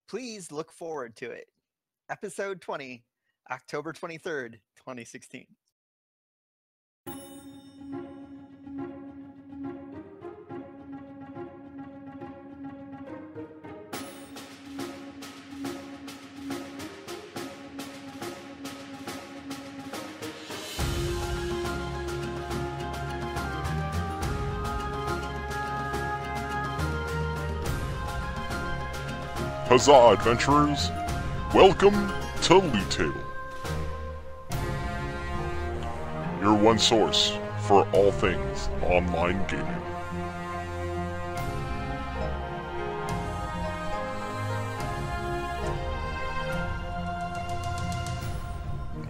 Please look forward to it. Episode 20, October 23rd, 2016. Huzzah, adventurers! Welcome to Loot Table, your one source for all things online gaming.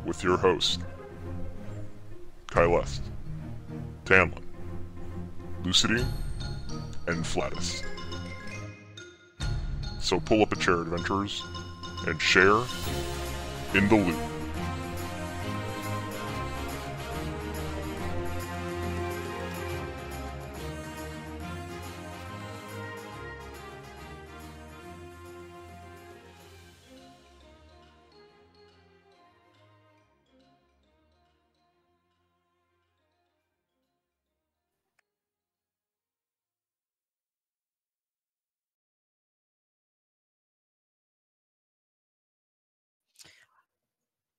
With your host, Caeleste, Tannlin, Lucitie, and Flattuss. So pull up a chair, adventurers, and share in the loot.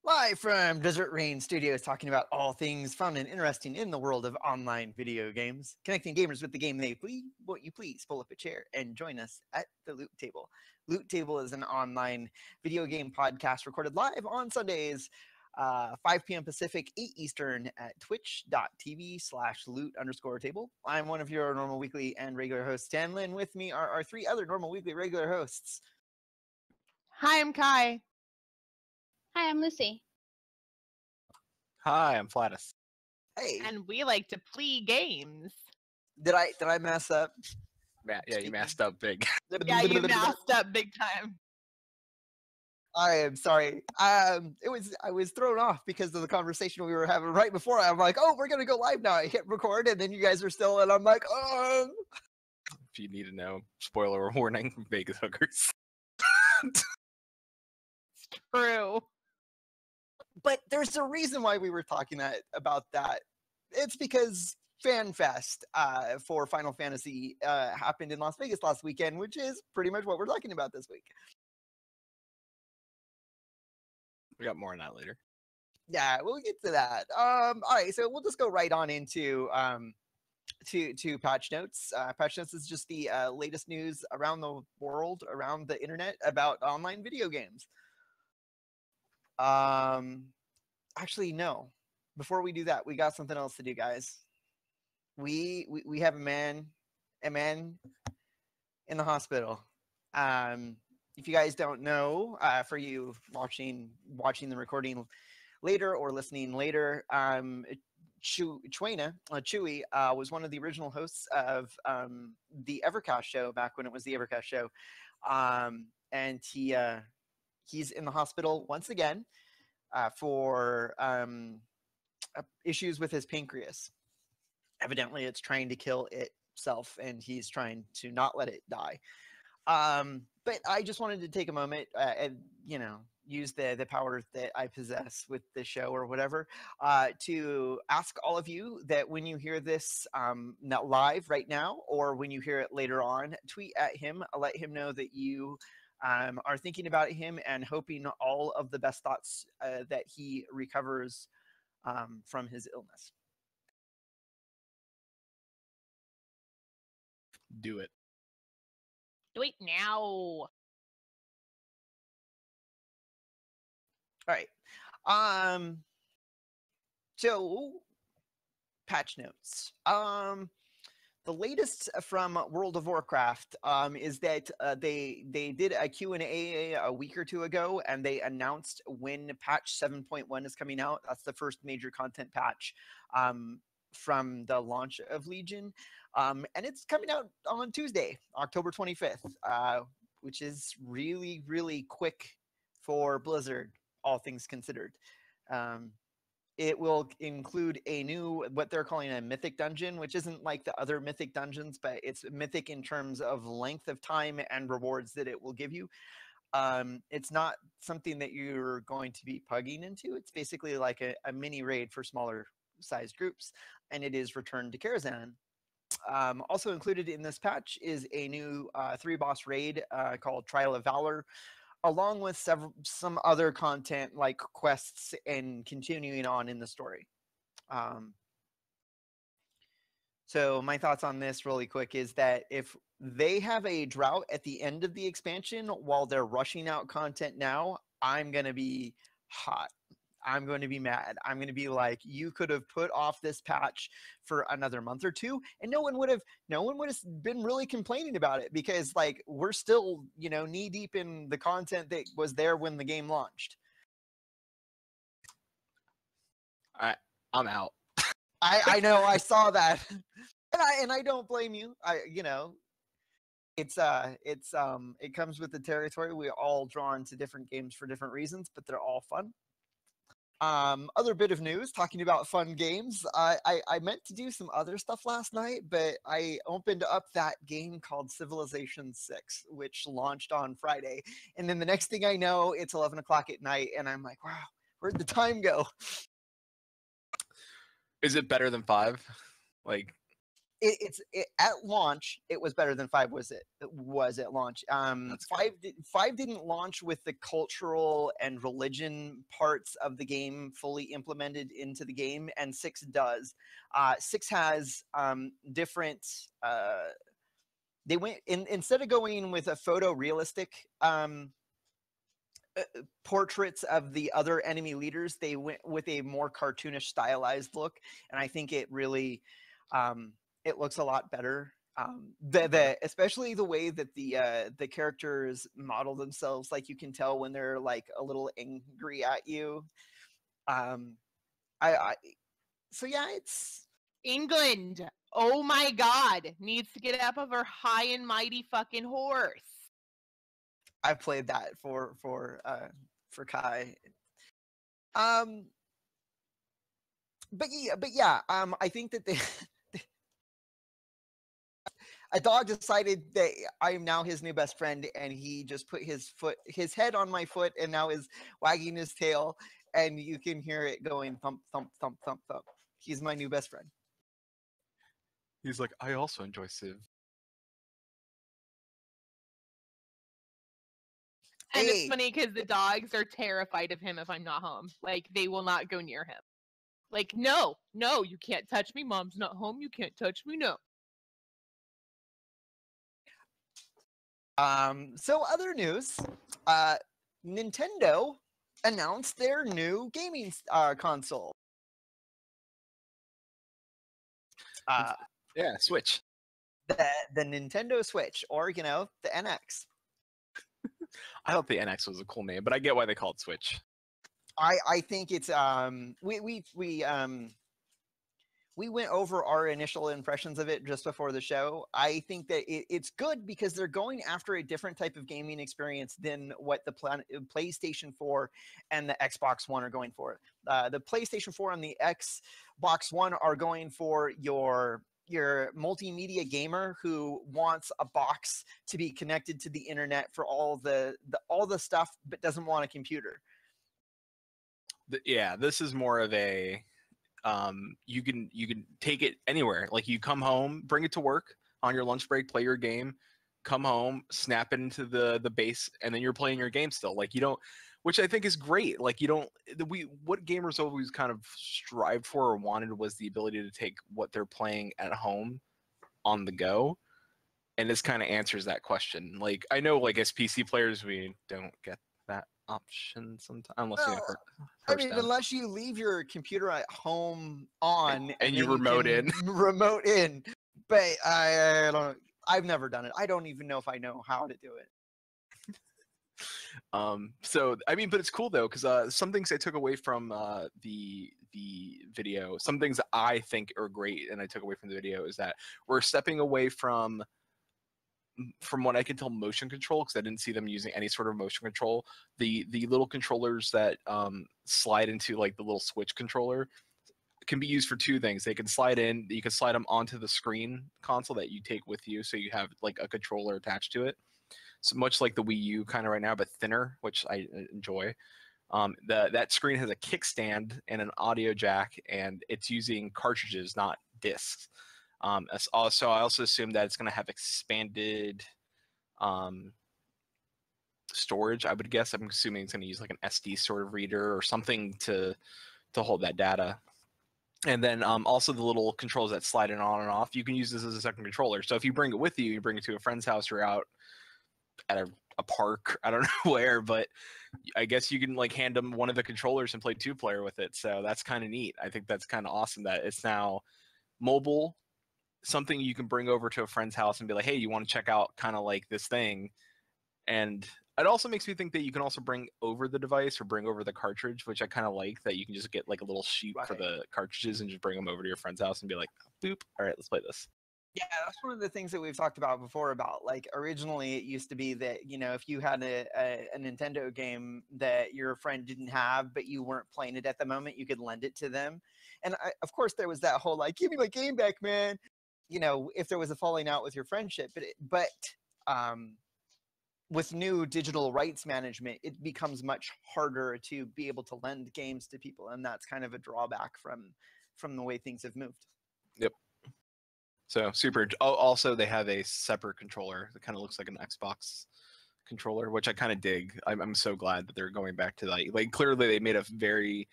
Live from Desert Rain Studios, talking about all things fun and interesting in the world of online video games. Connecting gamers with the game they play. Won't you please pull up a chair and join us at the Loot Table? Loot Table is an online video game podcast recorded live on Sundays, 5 p.m. Pacific, 8 Eastern at twitch.tv/loot_table. I'm one of your normal weekly and regular hosts, Tannlin. With me are our 3 other normal weekly regular hosts. Hi, I'm Kai. Hi, I'm Lucy. Hi, I'm Flattuss. Hey, And we like to play games. did I mess up? Yeah, you messed up big. Yeah, you messed up big time. I am sorry. I was thrown off because of the conversation we were having right before. I'm like, oh, we're gonna go live now. I hit record, and then you guys are still, and I'm like, oh. If you need to know, spoiler warning: Vegas hookers. It's true. But there's a reason why we were talking about that. It's because FanFest for Final Fantasy happened in Las Vegas last weekend, which is pretty much what we're talking about this week. We got more on that later. Yeah, we'll get to that. All right, so we'll just go right on into to patch notes. Patch notes is just the latest news around the world, around the internet about online video games. Actually, no. Before we do that, we got something else to do, guys. We have a man in the hospital. If you guys don't know, for you watching the recording later or listening later, Chewy was one of the original hosts of the Evercast show back when it was the Evercast show, and he's in the hospital once again for issues with his pancreas. Evidently, it's trying to kill itself, and he's trying to not let it die. But I just wanted to take a moment and, use the power that I possess with the show or whatever, to ask all of you that when you hear this not live right now, or when you hear it later on, tweet at him, let him know that you are thinking about him and hoping all of the best thoughts that he recovers from his illness. Do it. Do it now. All right. So patch notes. The latest from World of Warcraft is that they did a Q&A a week or two ago, and they announced when patch 7.1 is coming out. That's the first major content patch from the launch of Legion. And it's coming out on Tuesday, October 25th, which is really, really quick for Blizzard, all things considered. It will include a new, what they're calling a mythic dungeon, which isn't like the other mythic dungeons, but it's mythic in terms of length of time and rewards that it will give you. It's not something that you're going to be pugging into. It's basically like a mini raid for smaller sized groups, and it is Return to Karazhan. Also included in this patch is a new 3-boss raid called Trial of Valor, along with some other content like quests and continuing on in the story. So my thoughts on this really quick is that if they have a drought at the end of the expansion while they're rushing out content now, I'm going to be hot. I'm going to be mad. I'm going to be like, you could have put off this patch for another month or two, and no one would have been really complaining about it, because like we're still, knee deep in the content that was there when the game launched. I'm out. I know, I saw that. And I don't blame you. It comes with the territory. We're all drawn to different games for different reasons, but they're all fun. Other bit of news, talking about fun games. I meant to do some other stuff last night, but I opened up that game called Civilization 6, which launched on Friday. And then the next thing I know, it's 11 o'clock at night, and I'm like, wow, where'd the time go? Is it better than 5? Like, It's at launch, it was better than 5. Was at launch. 5 didn't launch with the cultural and religion parts of the game fully implemented into the game, and 6 does. 6 has different. They went instead of going with a photorealistic portraits of the other enemy leaders, they went with a more cartoonish stylized look, and I think it really it looks a lot better. Especially the way that the characters model themselves, like you can tell when they're like a little angry at you. So yeah, it's England. Oh my God, needs to get up of her high and mighty fucking horse. I've played that for Kai. But yeah, I think that a dog decided that I am now his new best friend, and he just put his head on my foot, and now is wagging his tail, and you can hear it going thump, thump, thump, thump, thump. He's my new best friend. He's like, I also enjoy Civ. And it's funny because the dogs are terrified of him if I'm not home. Like, they will not go near him. Like, no, you can't touch me. Mom's not home. You can't touch me. No. So other news, Nintendo announced their new gaming console. Yeah, Switch. The Nintendo Switch, or the NX. I thought the NX was a cool name, but I get why they call it Switch. I think it's we went over our initial impressions of it just before the show. I think that it's good because they're going after a different type of gaming experience than what the PlayStation 4 and the Xbox One are going for. The PlayStation 4 and the Xbox One are going for your multimedia gamer who wants a box to be connected to the internet for all the stuff, but doesn't want a computer. Yeah, this is more of a you can take it anywhere. Like, you come home, bring it to work on your lunch break, play your game, come home, snap it into the base, and then you're playing your game still. Like, you don't, which I think is great. Like, you don't, what gamers always kind of strived for or wanted was the ability to take what they're playing at home on the go. And this kind of answers that question. Like, I know, like, as PC players, we don't get that option sometimes, unless unless you leave your computer at home on and you remote in. Remote in. But I don't. I've never done it. I don't even know if I know how to do it. So I mean, but it's cool though, because some things I took away from the video, some things that I think are great, and I took away from the video is that we're stepping away from what I can tell, motion control, because I didn't see them using any sort of motion control. The little controllers that slide into, like, the little Switch controller can be used for two things. They can slide in, you can slide them onto the screen console that you take with you, so you have like a controller attached to it, so much like the Wii U kind of right now, but thinner, which I enjoy. That screen has a kickstand and an audio jack, and it's using cartridges, not discs. Also, I also assume that it's going to have expanded storage. I would guess. I'm assuming it's going to use like an SD sort of reader or something to hold that data. And then also the little controls that slide in on and off. You can use this as a second controller. So if you bring it with you, you bring it to a friend's house, you're out at a park, I don't know where, but I guess you can like hand them one of the controllers and play 2-player with it. So that's kind of neat. I think that's kind of awesome that it's now mobile, something you can bring over to a friend's house and be like, hey, you want to check out kind of like this thing? And it also makes me think that you can also bring over the device or bring over the cartridge, which I kind of like, that you can just get like a little sheet for the cartridges and just bring them over to your friend's house and be like, boop, all right, let's play this. Yeah, that's one of the things that we've talked about before about like originally it used to be that, you know, if you had a Nintendo game that your friend didn't have, but you weren't playing it at the moment, you could lend it to them. And of course there was that whole like, give me my game back, man. You know, if there was a falling out with your friendship, but with new digital rights management, it becomes much harder to be able to lend games to people. And that's kind of a drawback from the way things have moved. Yep. So super. Oh, also they have a separate controller that kind of looks like an Xbox controller, which I kind of dig. I'm so glad that they're going back to that. Like clearly they made a very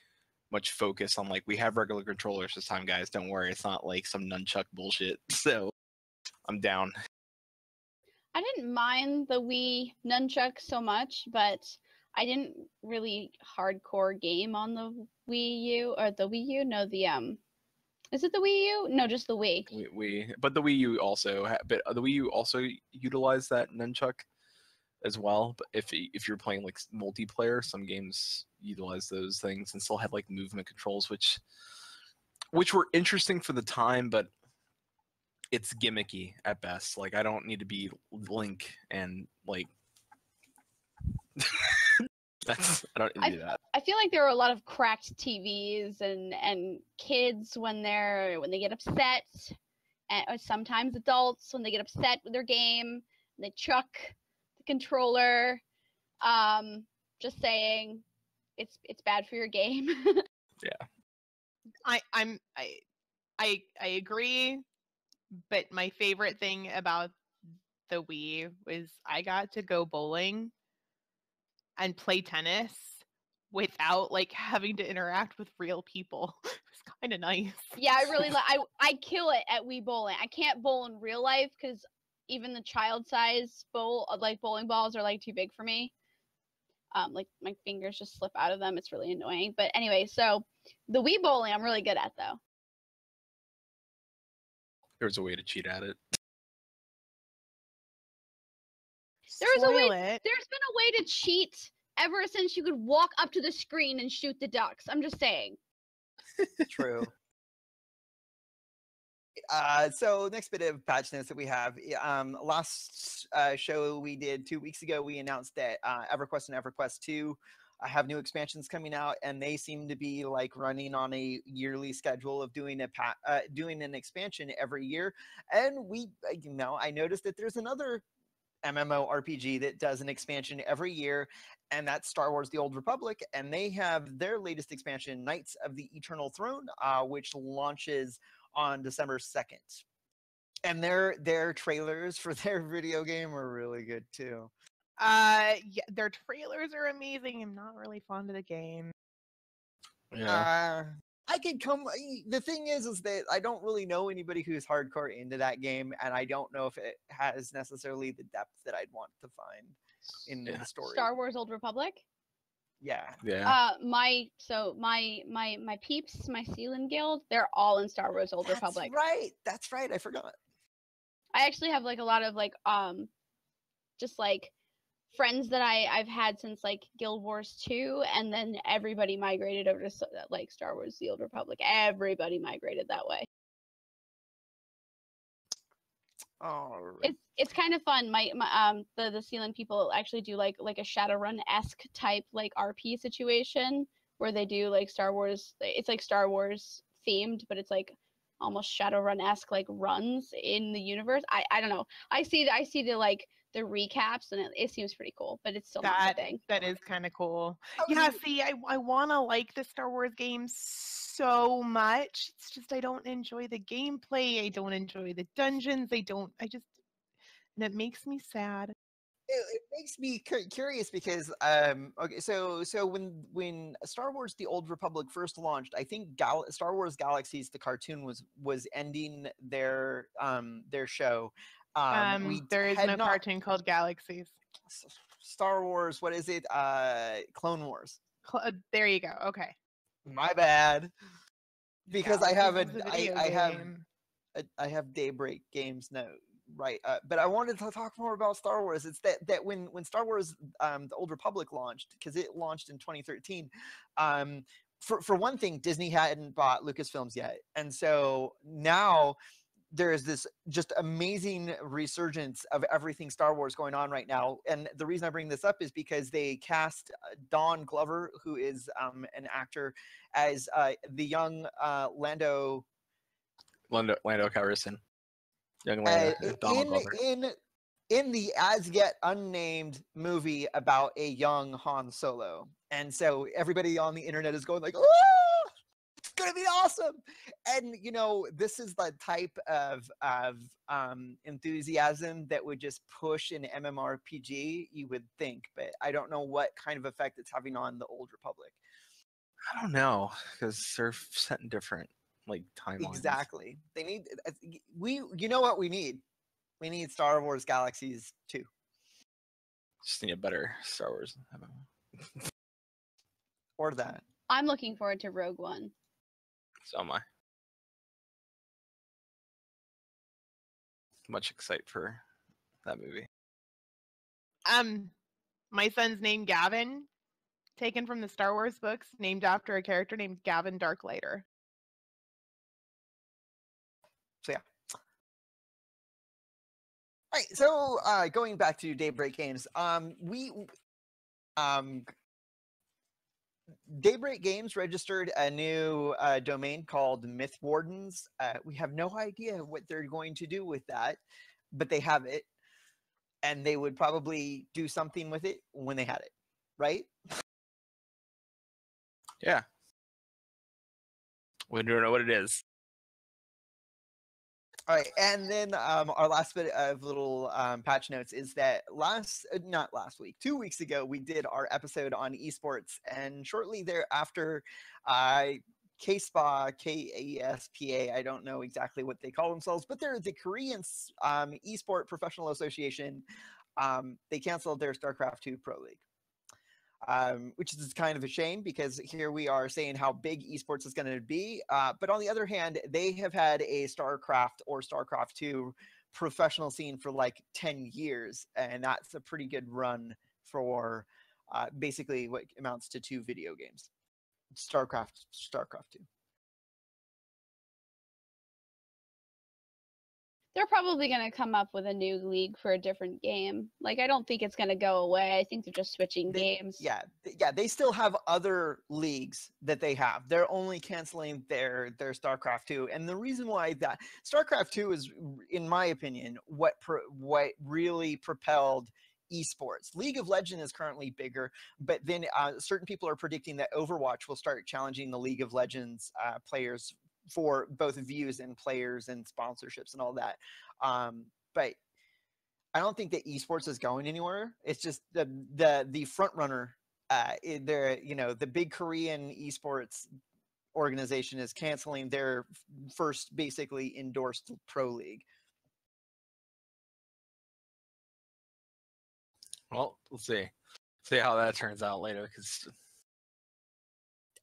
much focus on like, we have regular controllers this time, guys. Don't worry, it's not like some nunchuck bullshit. So I'm down. I didn't mind the Wii nunchuck so much, but I didn't really hardcore game on the Wii U or the Wii U. No, the is it the Wii U? No, just the Wii. But the Wii U also, but the Wii U also utilized that nunchuck as well. But if you're playing like multiplayer, some games utilize those things and still have like movement controls, which were interesting for the time, but it's gimmicky at best. Like I don't need to be Link and like I don't need to do that. I feel like there are a lot of cracked TVs and kids when they get upset, and sometimes adults when they get upset with their game, they chuck the controller. Just saying, it's bad for your game. Yeah. I agree, but my favorite thing about the Wii was I got to go bowling and play tennis without like having to interact with real people. It's kind of nice. Yeah, I really I kill it at Wii bowling. I can't bowl in real life because even the child size bowling balls are like too big for me. Like my fingers just slip out of them. It's really annoying. But anyway, so the Wii bowling I'm really good at though. There's a way to cheat at it. There's been a way to cheat ever since you could walk up to the screen and shoot the ducks. I'm just saying. True. So next bit of patch notes that we have, last show we did 2 weeks ago, we announced that EverQuest and EverQuest 2 have new expansions coming out, and they seem to be like running on a yearly schedule of doing an expansion every year. And I noticed that there's another MMORPG that does an expansion every year, and that's Star Wars: The Old Republic, and they have their latest expansion, Knights of the Eternal Throne, which launches on December 2nd. And their trailers for their video game are really good too. Yeah, their trailers are amazing. I'm not really fond of the game. Yeah. The thing is that I don't really know anybody who's hardcore into that game, and I don't know if it has necessarily the depth that I'd want to find in the story. Star Wars Old Republic? Yeah. Yeah. My peeps, my Sealand Guild, they're all in Star Wars Old Republic. That's right. I forgot. I actually have like a lot of like just like friends that I've had since like Guild Wars 2, and then everybody migrated over to like Star Wars: The Old Republic. Everybody migrated that way. It's kind of fun. The Sealand people actually do like a Shadowrun-esque type like RP situation where they do like Star Wars. It's like Star Wars themed, but it's like almost Shadowrun-esque like runs in the universe. I don't know. I see the like the recaps, and it seems pretty cool. But it's still not my thing. That is kind of cool. Oh, Yeah, see, I want to like the Star Wars games so much. It's just I don't enjoy the gameplay. I don't enjoy the dungeons. And it makes me sad. It makes me curious because okay, so when Star Wars: The Old Republic first launched, I think Star Wars Galaxies the cartoon was ending their show. There is no cartoon called Galaxies. Star Wars, what is it? Clone Wars. There you go. Okay. My bad. Because Galaxies I have Daybreak Games now, right? But I wanted to talk more about Star Wars. It's that when Star Wars the Old Republic launched, because it launched in 2013. For one thing, Disney hadn't bought Lucasfilms yet, and so now there is this just amazing resurgence of everything Star Wars going on right now. And the reason I bring this up is because they cast Don Glover, who is an actor, as the young Lando Calrissian. Young Lando. Donald Glover. In the as yet unnamed movie about a young Han Solo. And so everybody on the internet is going like, oh, it's gonna be awesome. And this is the type of enthusiasm that would just push an MMORPG, you would think, but I don't know what kind of effect it's having on the Old Republic. I don't know, because they're set in different timelines. Exactly. They need you know what we need? We need Star Wars Galaxies 2. Just need a better Star Wars. Or that. I'm looking forward to Rogue One. So am I. Much excited for that movie. My son's named Gavin, taken from the Star Wars books, named after a character named Gavin Darklighter. So yeah. All right, so going back to Daybreak Games, Daybreak Games registered a new domain called Myth Wardens. We have no idea what they're going to do with that, but they have it, and they would probably do something with it when they had it, right? Yeah. We don't know what it is. All right, and then our last bit of little patch notes is that not last week, 2 weeks ago, we did our episode on esports, and shortly thereafter, KSPA, K-A-S-P-A, I don't know exactly what they call themselves, but they're the Korean Esport Professional Association. They canceled their StarCraft 2 Pro League. Which is kind of a shame because here we are saying how big esports is going to be. But on the other hand, they have had a StarCraft or StarCraft 2 professional scene for 10 years. And that's a pretty good run for basically what amounts to 2 video games. StarCraft 2. They're probably going to come up with a new league for a different game. I don't think it's going to go away. I think they're just switching games. Yeah, they still have other leagues that they have. They're only canceling their StarCraft 2. And the reason why that StarCraft 2 is, in my opinion, what really propelled esports. League of Legends is currently bigger, but then certain people are predicting that Overwatch will start challenging the League of Legends players for both views and players and sponsorships and all that. But I don't think that esports is going anywhere. It's just the front runner. The big Korean esports organization is canceling their first basically endorsed pro league. Well, we'll see how that turns out later.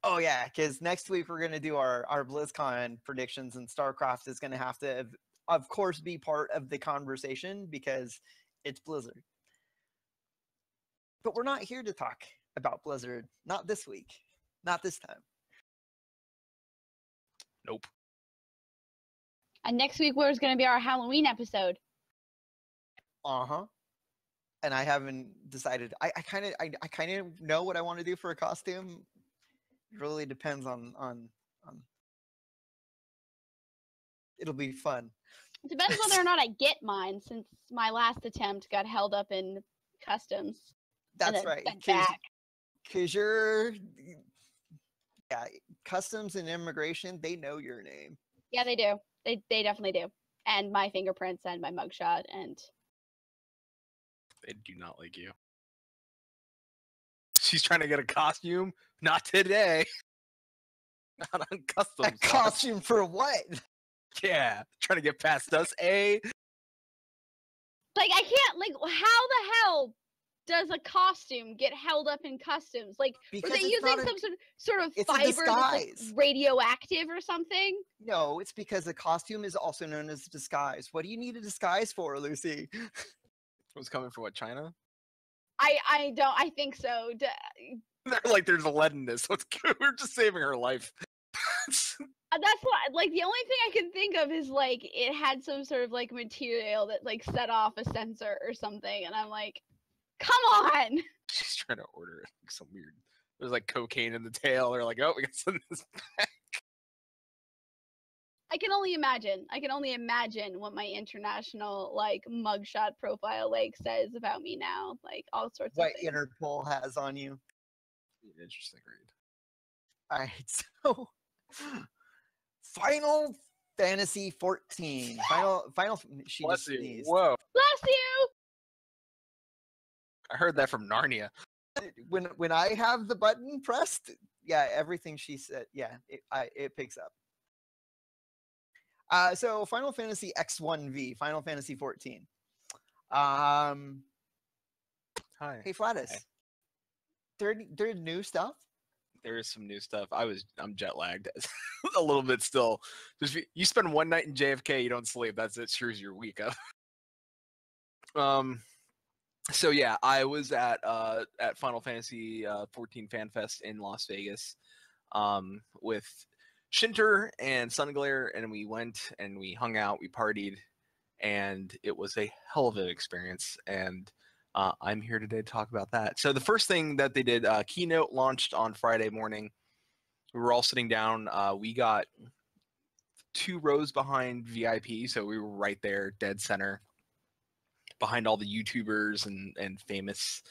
Oh yeah, because next week we're going to do our BlizzCon predictions, and StarCraft is going to have to, of course, be part of the conversation because it's Blizzard. But we're not here to talk about Blizzard. Not this week. Not this time. Nope. And next week was going to be our Halloween episode. Uh-huh. And I haven't decided. I kind of know what I want to do for a costume. It really depends on it'll be fun. It depends whether or not I get mine, since my last attempt got held up in customs. That's then right. sent back. Because you're, yeah, customs and immigration, they know your name. Yeah, they do. They definitely do. And my fingerprints and my mugshot and. They do not like you. She's trying to get a costume. Not today. Not on customs. A costume for what? Yeah, trying to get past us. Like, I can't, like, how the hell does a costume get held up in customs? Like, Because were they it's using not a- some sort of it's a fiber that's like disguise. radioactive or something? No, it's because a costume is also known as disguise. What do you need a disguise for, Lucy? Was coming from what, China? I think so. They're like, there's lead in this. Let's go. We're just saving her life. That's what, like, the only thing I can think of is, like, it had some sort of, like, material that, like, set off a sensor or something, and I'm like, come on! She's trying to order like some weird. There's like cocaine in the tail. They're like, oh, we got some of this back. I can only imagine what my international, like, mugshot profile, like, says about me now. Like, all sorts What of things. Interpol has on you. Interesting read. All right, so Final Fantasy XIV. Final. She Bless just you. sneezed. Whoa. Bless you! I heard that from Narnia. When I have the button pressed, yeah, everything she said, yeah, it picks up. So Final Fantasy X1V, Final Fantasy XIV. Hi. Hey Flattuss, Hi. there new stuff. There is some new stuff. I'm jet lagged a little bit still. Just you spend one night in JFK, you don't sleep. That's it. Screws your week up. So yeah, I was at Final Fantasy XIV FanFest in Las Vegas with Shinter and Sunglare, and we went and we hung out, we partied, and it was a hell of an experience. And I'm here today to talk about that. So the first thing that they did, Keynote launched on Friday morning. We were all sitting down. We got 2 rows behind VIP, so we were right there, dead center, behind all the YouTubers and famous,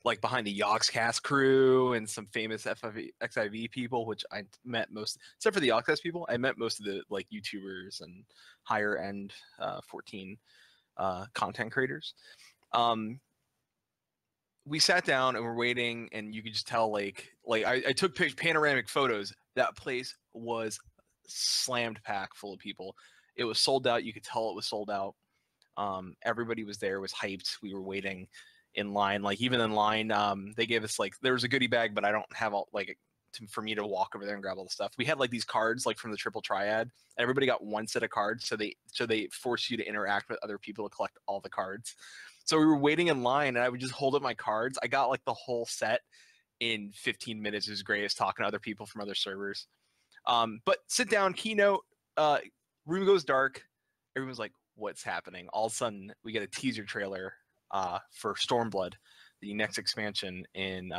like behind the Yogscast crew and some famous XIV people, which I met most, except for the Yogscast people, I met most of the like YouTubers and higher end 14 content creators. We sat down and we're waiting, and you could just tell, like I took panoramic photos. That place was slammed packed full of people. It was sold out. You could tell it was sold out. Everybody was there, was hyped. We were waiting in line. Like even in line, they gave us like, there was a goodie bag, but I don't have all like for me to walk over there and grab all the stuff. We had like these cards like from the Triple Triad. Everybody got one set of cards, so they force you to interact with other people to collect all the cards. So we were waiting in line, and I would just hold up my cards. I got like the whole set in 15 minutes. It was great. I was talking to other people from other servers. But sit down, Keynote, room goes dark. Everyone's like, what's happening? All of a sudden, we get a teaser trailer for Stormblood, the next expansion in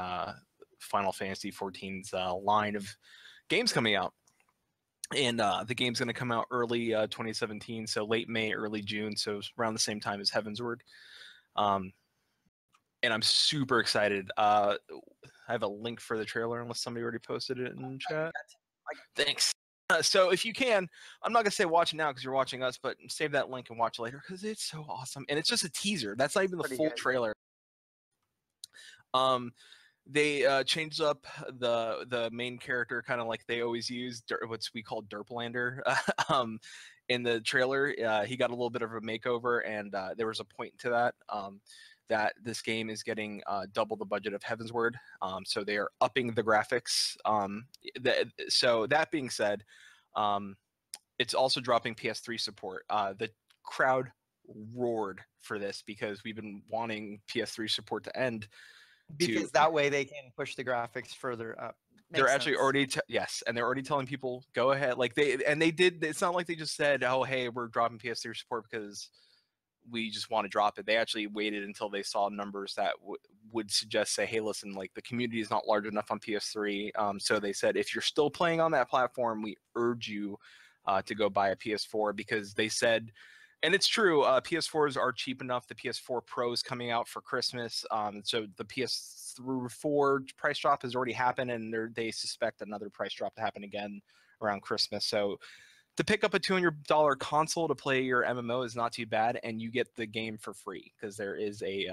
Final Fantasy XIV's line of games coming out. And the game's going to come out early 2017, so late May, early June, so around the same time as Heavensward. And I'm super excited. I have a link for the trailer, unless somebody already posted it in chat. Thanks. So if you can, I'm not going to say watch it now because you're watching us, but save that link and watch it later because it's so awesome. And it's just a teaser. That's not even the full trailer. They changed up the main character, kind of like they always use, what we call Derplander. In the trailer, he got a little bit of a makeover, and there was a point to that, that this game is getting double the budget of Heavensward. So they are upping the graphics. So that being said, it's also dropping PS3 support. The crowd roared for this because we've been wanting PS3 support to end. Because that way they can push the graphics further up. They're actually already yes, and they're already telling people go ahead. Like they did. It's not like they just said, "Oh, hey, we're dropping PS3 support because we just want to drop it." They actually waited until they saw numbers that would suggest, say, "Hey, listen, like the community is not large enough on PS3." So they said, if you're still playing on that platform, we urge you to go buy a PS4, because they said And it's true. PS4s are cheap enough. The PS4 Pro is coming out for Christmas. So the PS4 price drop has already happened, and they suspect another price drop to happen again around Christmas. So to pick up a $200 console to play your MMO is not too bad, and you get the game for free because there is a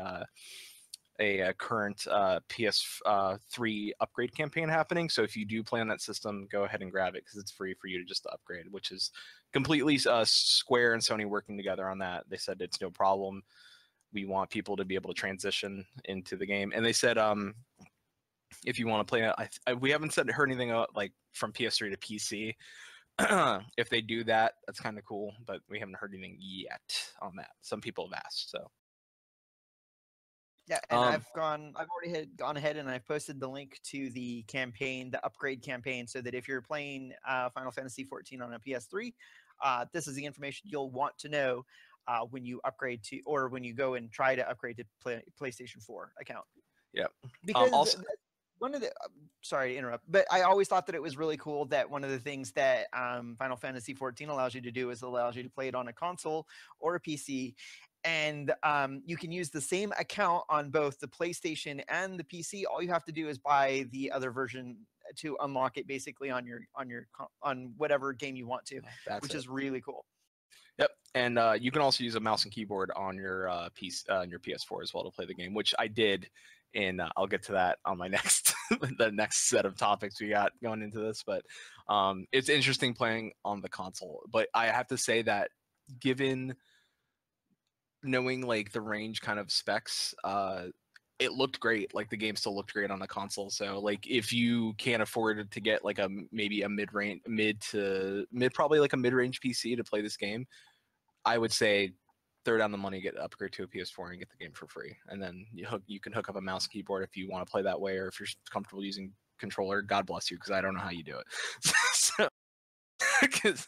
current PS3 upgrade campaign happening. So if you do play on that system, go ahead and grab it because it's free for you to just upgrade, which is completely Square and Sony working together on that. They said it's no problem. We want people to be able to transition into the game, and they said if you want to play, we haven't heard anything like from PS3 to PC. If they do that, that's kind of cool, but we haven't heard anything yet on that. Some people have asked, so. Yeah, and I've already gone ahead and I've posted the link to the campaign, the upgrade campaign, so that if you're playing Final Fantasy XIV on a PS3, this is the information you'll want to know when you upgrade to, or when you go and try to upgrade to PlayStation 4 account. Yeah. Because Also, one of the, sorry to interrupt, but I always thought that it was really cool that one of the things that Final Fantasy XIV allows you to do is allows you to play it on a console or a PC. And you can use the same account on both the PlayStation and the PC. All you have to do is buy the other version to unlock it, basically on whatever game you want to, which is really cool. Yep, and you can also use a mouse and keyboard on your your PS4 as well to play the game, which I did, and I'll get to that on my next the next set of topics we got going into this. But it's interesting playing on the console. But I have to say that given knowing like the range kind of specs, it looked great. Like the game still looked great on the console. So like if you can't afford to get like maybe a mid-range, probably like a mid-range PC to play this game, I would say throw down the money, get upgrade to a PS4 and get the game for free. And then you can hook up a mouse and keyboard if you want to play that way, or if you're comfortable using controller, God bless you, because I don't know how you do it. So, because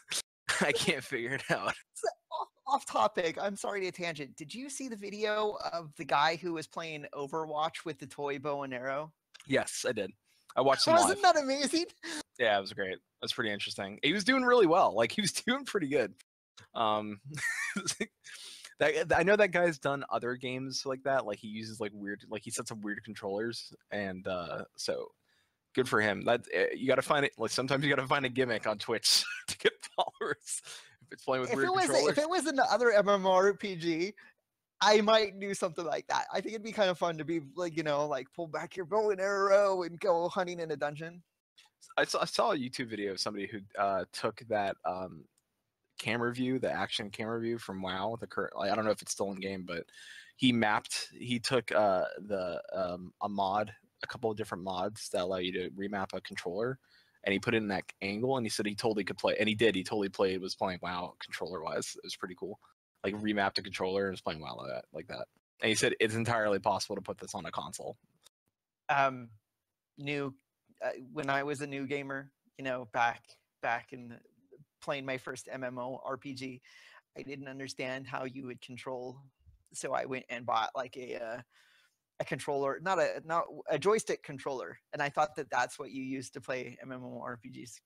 I can't figure it out. Off topic, I'm sorry to tangent. Did you see the video of the guy who was playing Overwatch with the toy bow and arrow? Yes, I did. I watched him live. Wasn't that amazing? Yeah, it was great. It was pretty interesting. He was doing really well. Like he was doing pretty good. I know that guy's done other games like that. Like he uses like weird, like he sets up weird controllers, and so good for him. That you got to find it. Like sometimes you got to find a gimmick on Twitch to get followers. If it's playing with weird controllers. If it was an other MMORPG, I might do something like that. I think it'd be kind of fun to be like, like pull back your bow and arrow and go hunting in a dungeon. I saw a YouTube video of somebody who took that camera view, the action camera view from WoW. I don't know if it's still in game, but he took a couple of different mods that allow you to remap a controller, and he put it in that angle, and he said he totally could play, and he did. He totally was playing WoW controller-wise. It was pretty cool. Like remapped a controller and was playing WoW like that. And he said it's entirely possible to put this on a console. When I was a new gamer, back in playing my first MMORPG, I didn't understand how you would control. So I went and bought like a controller, not a joystick controller, and I thought that that's what you use to play MMORPGs.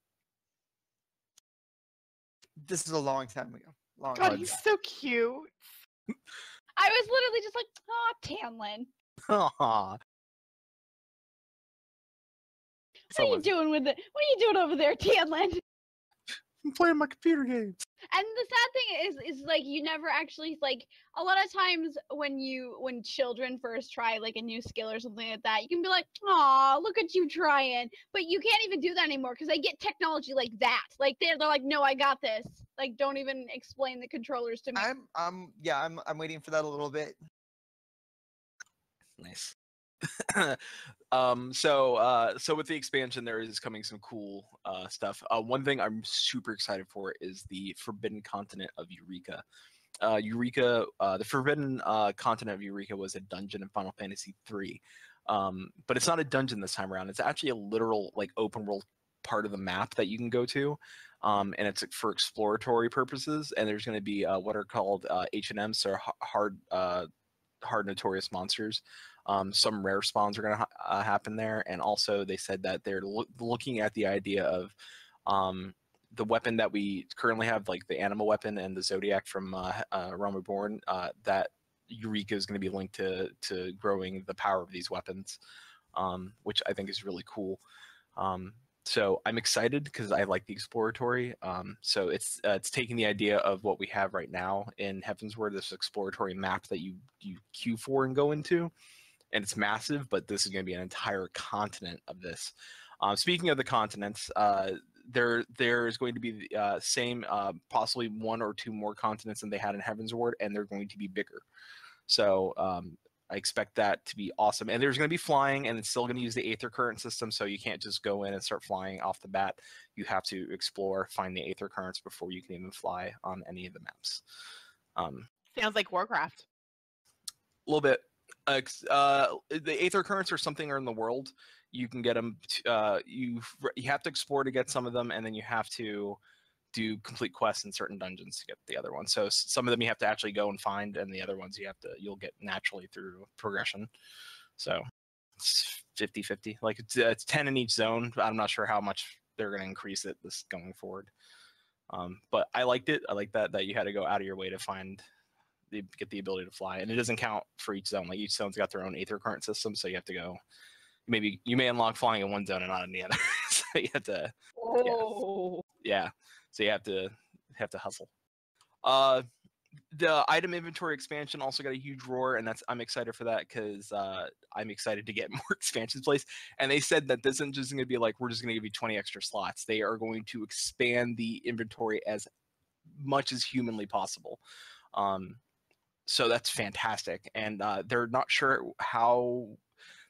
This is a long time ago. God, he's so cute. I was literally just like, "Oh, Tannlin. Aww. What are you doing with it? What are you doing over there, Tannlin?" I'm playing my computer games. And the sad thing is like you never actually, like, a lot of times when children first try like a new skill or something like that, you can be like, "Aw, look at you trying," but you can't even do that anymore because they get technology like that. Like they're like, "No, I got this." Like, don't even explain the controllers to me. I'm waiting for that a little bit. Nice. So with the expansion, there is coming some cool stuff. One thing I'm super excited for is the Forbidden Continent of Eureka. The Forbidden Continent of Eureka was a dungeon in Final Fantasy III, but it's not a dungeon this time around. It's actually a literal like open world part of the map that you can go to, and it's for exploratory purposes. And there's going to be what are called H&Ms, so hard notorious monsters. Some rare spawns are going to happen there, and also they said that they're looking at the idea of the weapon that we currently have, like the animal weapon and the Zodiac from Realm Reborn, that Eureka is going to be linked to growing the power of these weapons, which I think is really cool. So I'm excited because I like the exploratory. So it's taking the idea of what we have right now in Heavensward, this exploratory map that you queue for and go into, and it's massive. But this is going to be an entire continent of this. Speaking of the continents, there is going to be the same, possibly one or two more continents than they had in Heavensward, and they're going to be bigger. So I expect that to be awesome. And there's going to be flying, and it's still going to use the Aether Current system, so you can't just go in and start flying off the bat. You have to explore, find the Aether Currents before you can even fly on any of the maps. Sounds like Warcraft. A little bit. The Aether Currents are something in the world. You can get them. You have to explore to get some of them, and then you have to do complete quests in certain dungeons to get the other ones. So some of them you have to actually go and find, and the other ones you'll get naturally through progression. So it's 50-50. Like it's 10 in each zone. I'm not sure how much they're going to increase it this going forward. But I liked it. I like that you had to go out of your way to get the ability to fly, and it doesn't count for each zone. Like each zone's got their own Aether Current system, so you have to go. Maybe you may unlock flying in one zone and not in the other. So you have to. Oh. Yeah. So you have to hustle. The item inventory expansion also got a huge roar, and I'm excited for that because I'm excited to get more expansions placed. And they said that this isn't just going to be like we're just going to give you 20 extra slots. They are going to expand the inventory as much as humanly possible. So that's fantastic, and they're not sure how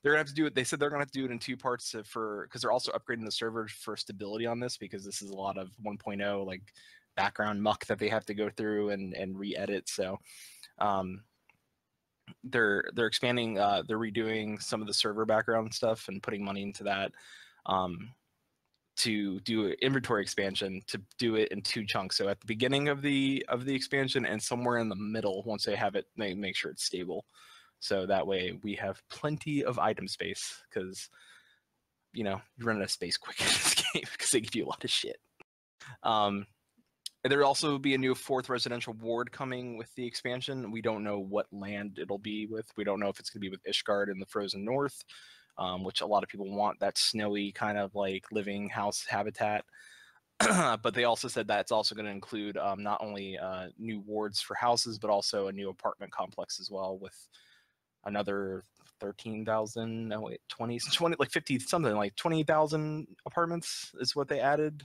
they're gonna have to do it. They said they're gonna have to do it in two parts because they're also upgrading the server for stability on this, because this is a lot of 1.0 like background muck that they have to go through and re-edit. So they're expanding, they're redoing some of the server background stuff and putting money into that to do inventory expansion, to do it in two chunks. So at the beginning of the expansion and somewhere in the middle, once they have it, they make sure it's stable. So that way we have plenty of item space, because you run out of space quick in this game because they give you a lot of shit. There'll also be a new 4th residential ward coming with the expansion. We don't know what land it'll be with. We don't know if it's going to be with Ishgard in the Frozen North, which a lot of people want, that snowy kind of like living house habitat. But they also said that it's also going to include not only new wards for houses, but also a new apartment complex as well, with another 13,000, no wait, 20, like 50 something, like 20,000 apartments is what they added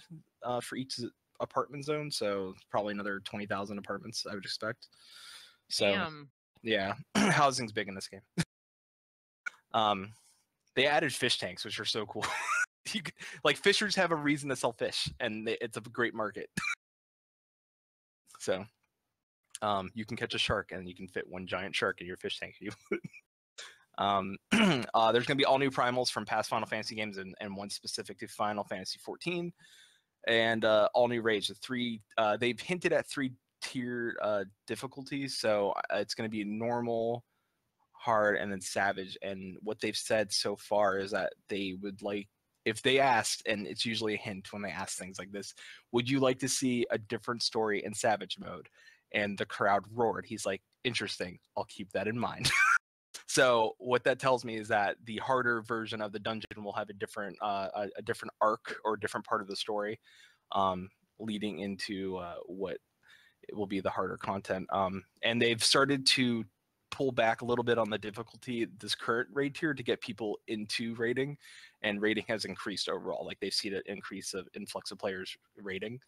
for each apartment zone. So probably another 20,000 apartments, I would expect. So Damn. yeah, housing's big in this game. They added fish tanks, which are so cool. Like fishers have a reason to sell fish, and it's a great market. So you can catch a shark, and you can fit one giant shark in your fish tank. There's going to be all new primals from past Final Fantasy games, and one specific to Final Fantasy XIV, and all new raids. They've hinted at 3-tier difficulties, so it's going to be normal, hard, and then savage. And what they've said so far is that they would like, if they asked, and it's usually a hint when they ask things like this, would you like to see a different story in savage mode? And the crowd roared. He's like, interesting, I'll keep that in mind. So what that tells me is that the harder version of the dungeon will have a different arc or a different part of the story, leading into what it will be the harder content. And they've started to pull back a little bit on the difficulty this current raid tier to get people into raiding, and raiding has increased overall. Like they've seen an increase of influx of players raiding.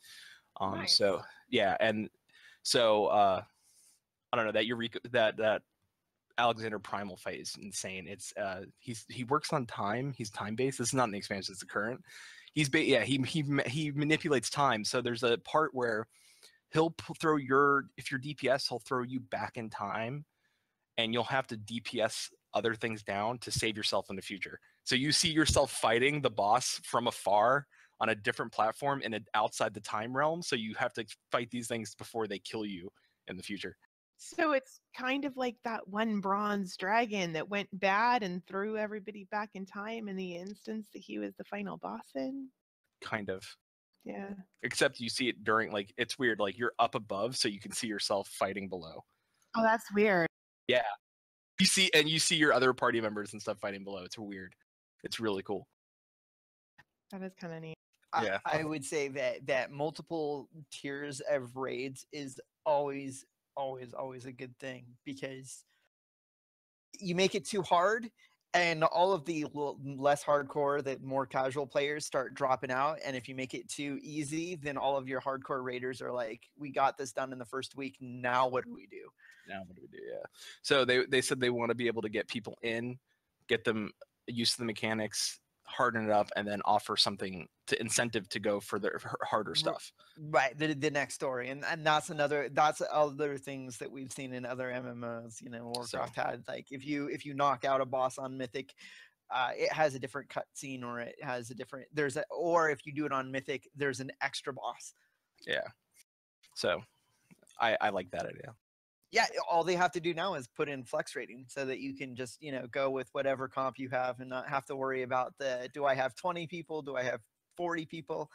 Nice. So yeah, and so I don't know, that Eureka, that Alexander Primal fight is insane. It's he works on time. He's time based. This is not an expansion. It's the current. He manipulates time. So there's a part where he'll throw if you're DPS, he'll throw you back in time, and you'll have to DPS other things down to save yourself in the future. So you see yourself fighting the boss from afar on a different platform and outside the time realm. So you have to fight these things before they kill you in the future. So it's kind of like that one bronze dragon that went bad and threw everybody back in time in the instance that he was the final boss in? Kind of. Yeah. Except you see it during, like, it's weird. Like, you're up above, so you can see yourself fighting below. Oh, that's weird. Yeah. You see your other party members and stuff fighting below. It's weird. It's really cool. That is kind of neat. Yeah. I would say that multiple tiers of raids is always a good thing, because you make it too hard and all of the less hardcore, the more casual players start dropping out. And if you make it too easy, then all of your hardcore raiders are like, we got this done in the first week, now what do we do? Yeah. So they said they want to be able to get people in, get them used to the mechanics, harden it up, and then offer something to incentive to go for their harder stuff. Right, the next story, and that's other things that we've seen in other MMOs. You know, Warcraft had, like, if you knock out a boss on Mythic, it has a different cutscene, or it has a different or if you do it on Mythic, there's an extra boss. Yeah. So I like that idea. Yeah, all they have to do now is put in flex rating, so that you can just, go with whatever comp you have and not have to worry about do I have 20 people? Do I have 40 people?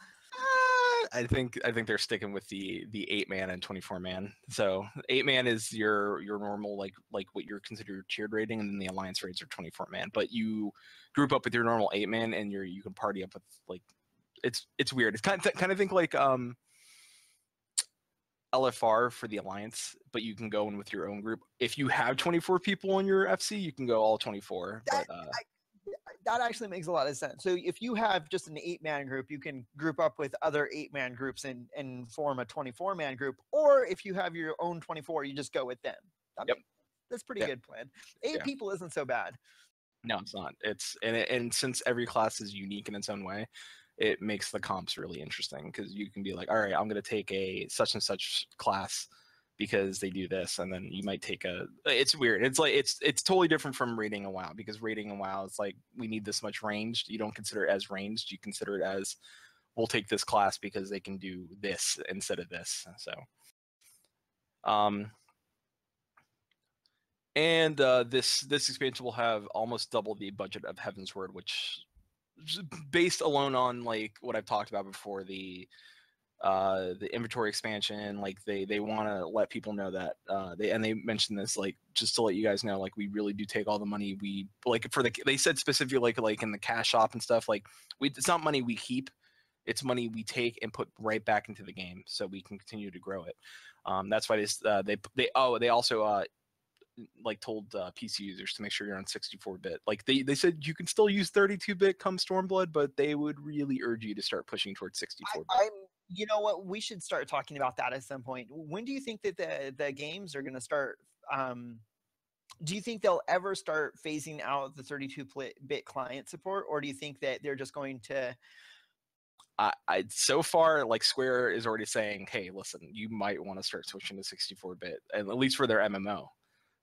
I think they're sticking with the 8-man and 24-man. So 8-man is your normal, like what you're considered tiered rating, and then the alliance raids are 24-man. But you group up with your normal 8-man, and you can party up with, like, it's weird. It's kind of think like LFR for the alliance, but you can go in with your own group. If you have 24 people in your FC, you can go all 24. That actually makes a lot of sense. So if you have just an 8-man group, you can group up with other 8-man groups and form a 24-man group. Or if you have your own 24, you just go with them. That's pretty good plan. 8 people isn't so bad. No, it's not. And since every class is unique in its own way, it makes the comps really interesting, because you can be like, all right, I'm going to take a such and such class because they do this, and then you might take it's weird. It's like it's totally different from raiding a WoW, because raiding a WoW, it's like, we need this much ranged. You don't consider it as ranged. You consider it as, we'll take this class because they can do this instead of this. So and this expansion will have almost double the budget of Heaven's Word, which, based alone on, like, what I've talked about before, the inventory expansion, like, they want to let people know that they mentioned this, like, just to let you guys know, like, we really do take all the money we, like, they said specifically, like in the cash shop and stuff, like, it's not money we keep, it's money we take and put right back into the game so we can continue to grow it. That's why they also like told PC users to make sure you're on 64-bit. Like, they said you can still use 32-bit come Stormblood, but they would really urge you to start pushing towards 64-bit. You know what? We should start talking about that at some point. When do you think that the games are going to start? Do you think they'll ever start phasing out the 32-bit client support, or do you think that they're just going to? So far, like, Square is already saying, hey, listen, you might want to start switching to 64-bit, and at least for their MMO.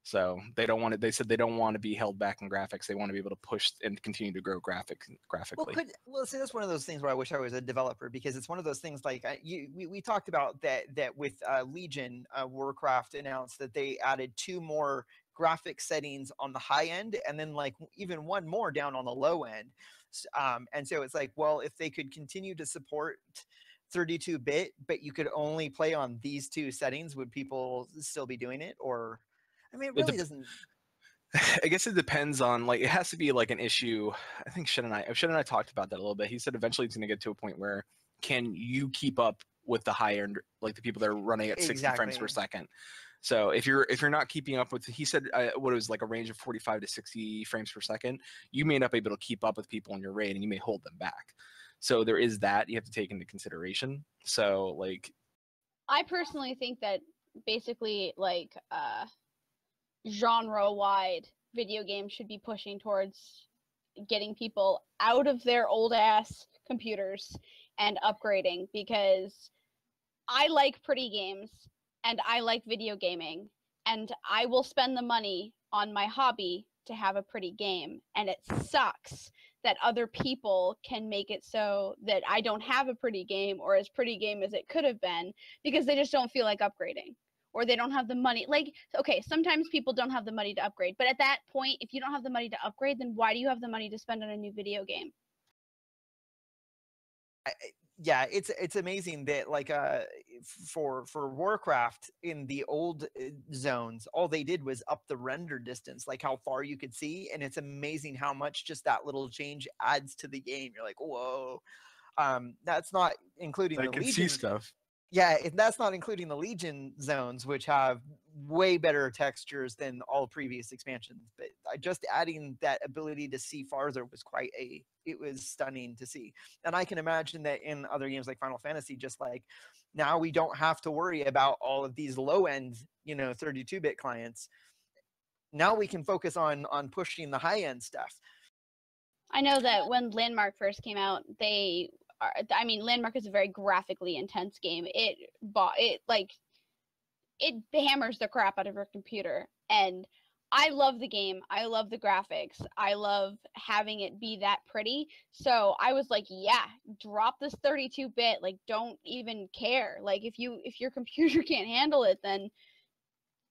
So they don't want to. They said they don't want to be held back in graphics. They want to be able to push and continue to grow graphically. Well, see, that's one of those things where I wish I was a developer, because it's one of those things like we talked about that with Legion. Warcraft announced that they added 2 more graphic settings on the high end, and then, like, even 1 more down on the low end. And so it's like, well, if they could continue to support 32-bit, but you could only play on these 2 settings, would people still be doing it? Or, I mean, it really doesn't. I guess it depends on, like, it has to be like an issue. I think Shen and I talked about that a little bit. He said eventually it's going to get to a point where, can you keep up with the high end, like the people that are running at 60 frames per second? So if you're not keeping up with, he said what it was, like a range of 45 to 60 frames per second, you may not be able to keep up with people in your raid, and you may hold them back. So there is that you have to take into consideration. So, like, I personally think that basically, like, genre-wide video games should be pushing towards getting people out of their old-ass computers and upgrading, because I like pretty games, and I like video gaming, and I will spend the money on my hobby to have a pretty game, and it sucks that other people can make it so that I don't have a pretty game, or as pretty game as it could have been, because they just don't feel like upgrading, or they don't have the money. Like, okay, sometimes people don't have the money to upgrade, but at that point, if you don't have the money to upgrade, then why do you have the money to spend on a new video game? yeah, it's amazing that like for Warcraft in the old zones, all they did was up the render distance, like how far you could see, and it's amazing how much just that little change adds to the game. You're like, whoa. That's not including I the can see Legion. stuff. Yeah, that's not including the Legion zones, which have way better textures than all previous expansions. But just adding that ability to see farther was it was stunning to see. And I can imagine that in other games like Final Fantasy, just like now we don't have to worry about all of these low end, 32-bit clients. Now we can focus on pushing the high end stuff. I know that when Landmark first came out, Landmark is a very graphically intense game. It hammers the crap out of your computer, and I love the game. I love the graphics. I love having it be that pretty. So I was like, yeah, drop this 32-bit. Like, don't even care. Like, if your computer can't handle it, then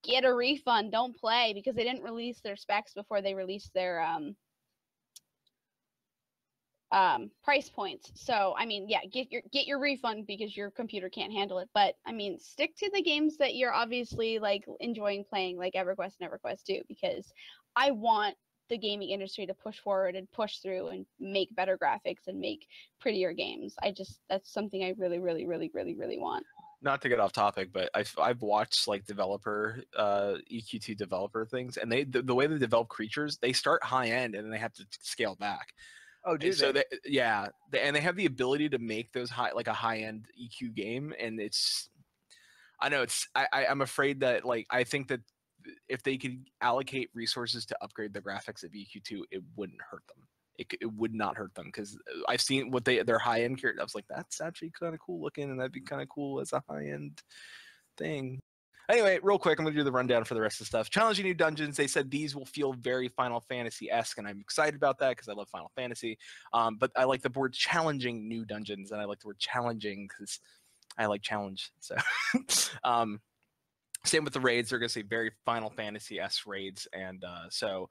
get a refund. Don't play, because they didn't release their specs before they released their price points. So I mean, yeah, get your refund because your computer can't handle it. But I mean, stick to the games that you're obviously like enjoying playing, like EverQuest and EverQuest 2, because I want the gaming industry to push forward and push through and make better graphics and make prettier games. That's something I really, really, really, really, really want. Not to get off topic, but I've watched like developer EQ2 developer things, and the way they develop creatures, they start high end and then they have to scale back. Oh, do And so they? and they have the ability to make those a high end EQ game, and I'm afraid that like I think that if they could allocate resources to upgrade the graphics of EQ2, it wouldn't hurt them. It would not hurt them, because I've seen what their high end character. I was like, that's actually kind of cool looking, and that'd be kind of cool as a high end thing. Anyway, real quick, I'm going to do the rundown for the rest of the stuff. Challenging new dungeons. They said these will feel very Final Fantasy-esque, and I'm excited about that because I love Final Fantasy. But I like the word challenging new dungeons, and I like the word challenging because I like challenge. So, same with the raids. They're going to say very Final Fantasy-esque raids, and so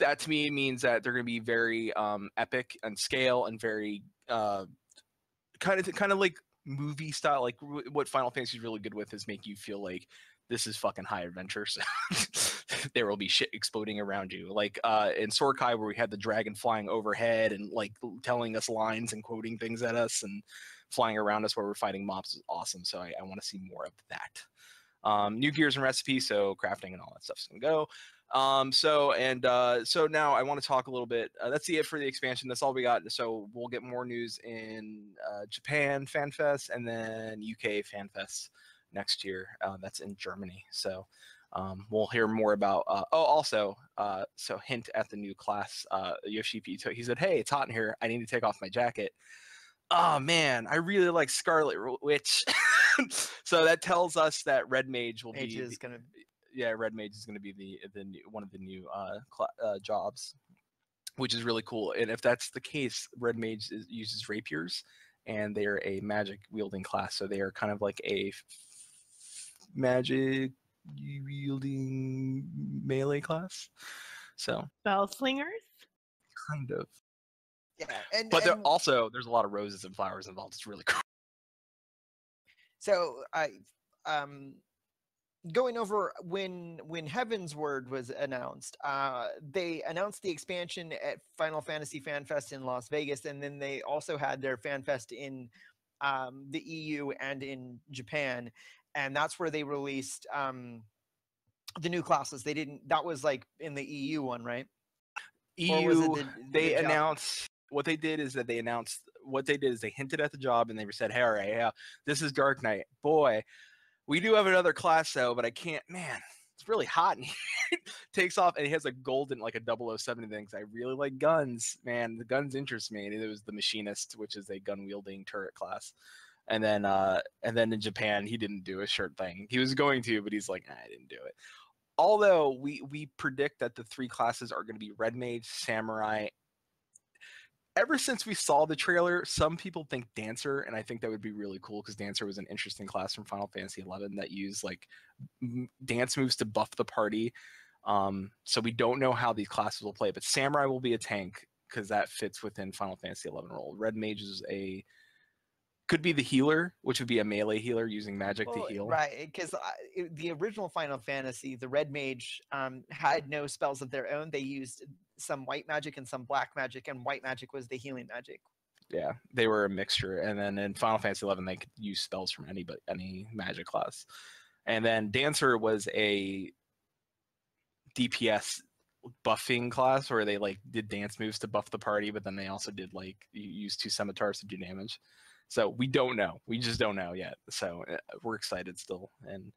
that to me means that they're going to be very epic and scale and very kind of like movie style. Like what Final Fantasy is really good with is make you feel like this is fucking high adventure. So there will be shit exploding around you, like in Sorkai, where we had the dragon flying overhead and like telling us lines and quoting things at us and flying around us where we're fighting mobs is awesome. So I want to see more of that. New gears and recipes, so crafting and all that stuff's gonna go. So now I want to talk a little bit. That's it for the expansion. That's all we got. So we'll get more news in Japan FanFest and then UK FanFest next year. That's in Germany. So we'll hear more about. So hint at the new class. Yoshipi, he said, "Hey, it's hot in here. I need to take off my jacket." Oh man, I really like Scarlet Witch. So that tells us that Red Mage will be. Red Mage is going to be the new, one of the new jobs, which is really cool. And if that's the case, Red Mage uses rapiers, and they are a magic wielding class. So they are kind of like a magic wielding melee class. So spell slingers, kind of. Yeah, But there's a lot of roses and flowers involved. It's really cool. So going over when Heaven's Word was announced, they announced the expansion at Final Fantasy FanFest in Las Vegas, and then they also had their FanFest in the EU and in Japan, and that's where they released the new classes. That was like in the EU one, right? EU, they announced. What they did is they hinted at the job, and they said, "Hey, all right, yeah, this is Dark Knight, boy. We do have another class though, but I can't. Man, it's really hot in here." Takes off, and he has a golden, like a 007 thing. I really like guns, man. The guns interest me. And it was the Machinist, which is a gun wielding turret class. And then in Japan, he didn't do a shirt thing. He was going to, but he's like, I didn't do it. Although we predict that the three classes are going to be Red Mage, Samurai. Ever since we saw the trailer, some people think Dancer, and I think that would be really cool because Dancer was an interesting class from Final Fantasy XI that used like dance moves to buff the party. So we don't know how these classes will play, but Samurai will be a tank because that fits within Final Fantasy XI role. Red Mage is a Could be the healer, which would be a melee healer using magic to heal. Right, because the original Final Fantasy, the Red Mage had no spells of their own. They used some white magic and some black magic, and white magic was the healing magic. Yeah, they were a mixture. And then in Final Fantasy XI, they could use spells from any magic class. And then Dancer was a DPS buffing class where they like did dance moves to buff the party, but then they also did like use 2 scimitars to do damage. So we don't know. We just don't know yet. So we're excited still, and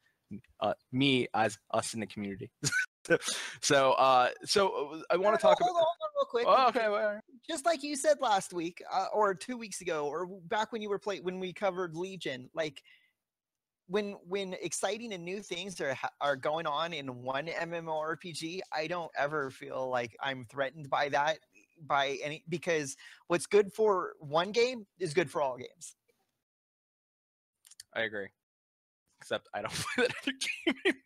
me as us in the community. so I want to talk about. Hold on real quick. Oh, okay, well, just like you said last week, or 2 weeks ago, or back when you were when we covered Legion, like when exciting and new things are going on in one MMORPG, I don't ever feel like I'm threatened by that. Because what's good for one game is good for all games. I agree. Except I don't play that other game anymore.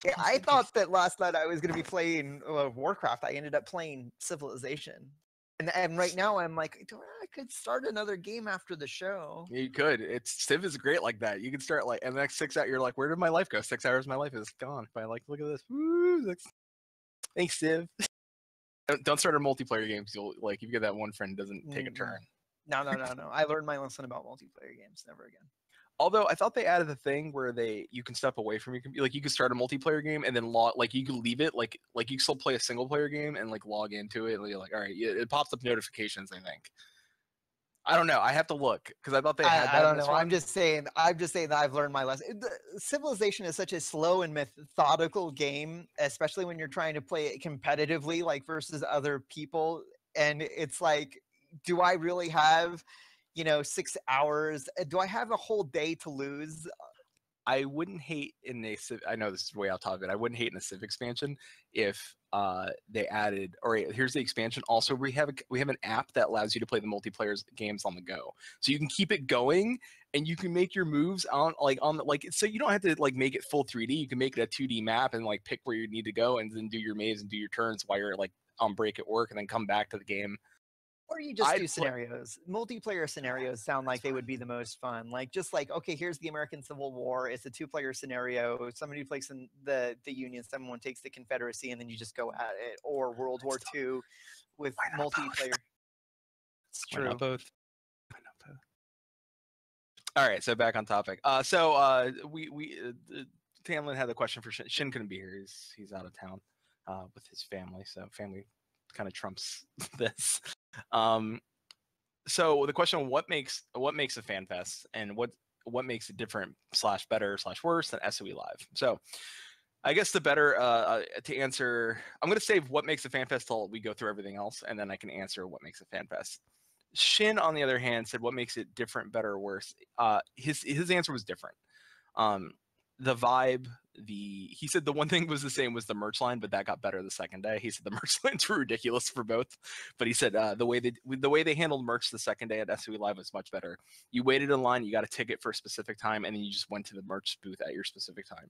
Yeah, I thought that last night I was going to be playing Warcraft. I ended up playing Civilization. And right now I'm like, I could start another game after the show. You could. Civ is great like that. You can start like, and the next 6 hours, you're like, where did my life go? 6 hours of my life is gone. But like, look at this. Woo, thanks, Civ. Don't start a multiplayer games. You'll like if you get that one friend doesn't take a turn. No. I learned my lesson about multiplayer games. Never again. Although I thought they added the thing where you can step away from your computer. Like you could start a multiplayer game and then you could leave it. Like you can still play a single player game and like log into it. And you're like, all right, it pops up notifications. I think. I don't know. I have to look because I thought they had that. I don't know. I'm just saying that I've learned my lesson. Civilization is such a slow and methodical game, especially when you're trying to play it competitively, like versus other people. And it's like, do I really have, 6 hours? Do I have a whole day to lose? I wouldn't hate in a Civ. I know this is way off topic. I wouldn't hate in a Civ expansion if they added. All right, here's the expansion. Also, we have an app that allows you to play the multiplayer games on the go, so you can keep it going and you can make your moves so you don't have to like make it full 3D. You can make it a 2D map and like pick where you need to go and then do your maze and do your turns while you're like on break at work and then come back to the game. Or you just do scenarios. Multiplayer scenarios sound like they would be the most fun. Like, just like, okay, here's the American Civil War. It's a 2-player scenario. Somebody plays in the Union, someone takes the Confederacy, and then you just go at it. Or World War II with multiplayer. It's true. Why not both? All right, so back on topic. Tannlin had a question for Shin. Shin couldn't be here. He's out of town with his family, so family kind of trumps this. So the question: what makes a FanFest, and what makes it different / better / worse than SOE Live? So I guess the better to answer, I'm going to save what makes a FanFest till we go through everything else, and then I can answer what makes a FanFest. Shin, on the other hand, said what makes it different, better, or worse. His answer was different. The vibe, he said the one thing was the same was the merch line, but that got better the second day. He said the merch lines were ridiculous for both, but he said the way they handled merch the second day at SOE Live was much better. You waited in line, you got a ticket for a specific time, and then you just went to the merch booth at your specific time.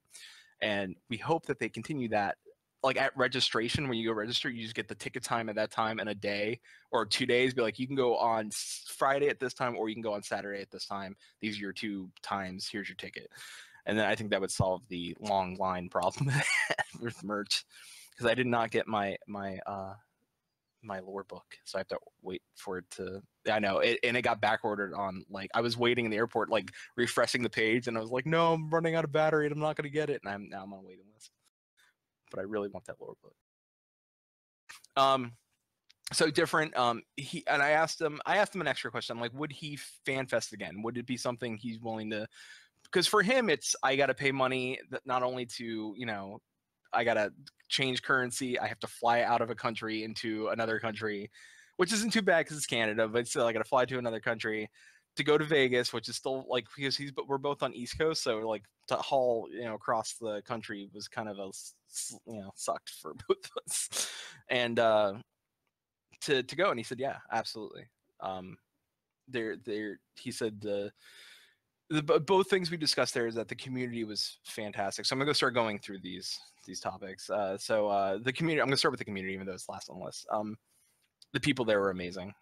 And we hope that they continue that. Like at registration, when you go register, you just get the ticket time at that time and a day or 2 days. Be like, you can go on Friday at this time, or you can go on Saturday at this time. These are your 2 times. Here's your ticket. And then I think that would solve the long line problem with merch, because I did not get my lore book, so I have to wait for it to. I know it, and it got back ordered on. Like I was waiting in the airport, like refreshing the page, and I was like, no, I'm running out of battery, and I'm not going to get it, and I'm on a waiting list. But I really want that lore book. So different. I asked him an extra question. I'm like, would he FanFest again? Would it be something he's willing to? Because for him, it's I got to pay money that not only to I got to change currency. I have to fly out of a country into another country, which isn't too bad because it's Canada, but still I got to fly to another country to go to Vegas, which is still like because we're both on East Coast, so like to haul across the country was kind of sucked for both of us, and to go, and he said yeah, absolutely. He said both things we discussed there is that the community was fantastic. So I'm gonna go start going through these topics. The community. I'm gonna start with the community, even though it's last on the list. The people there were amazing.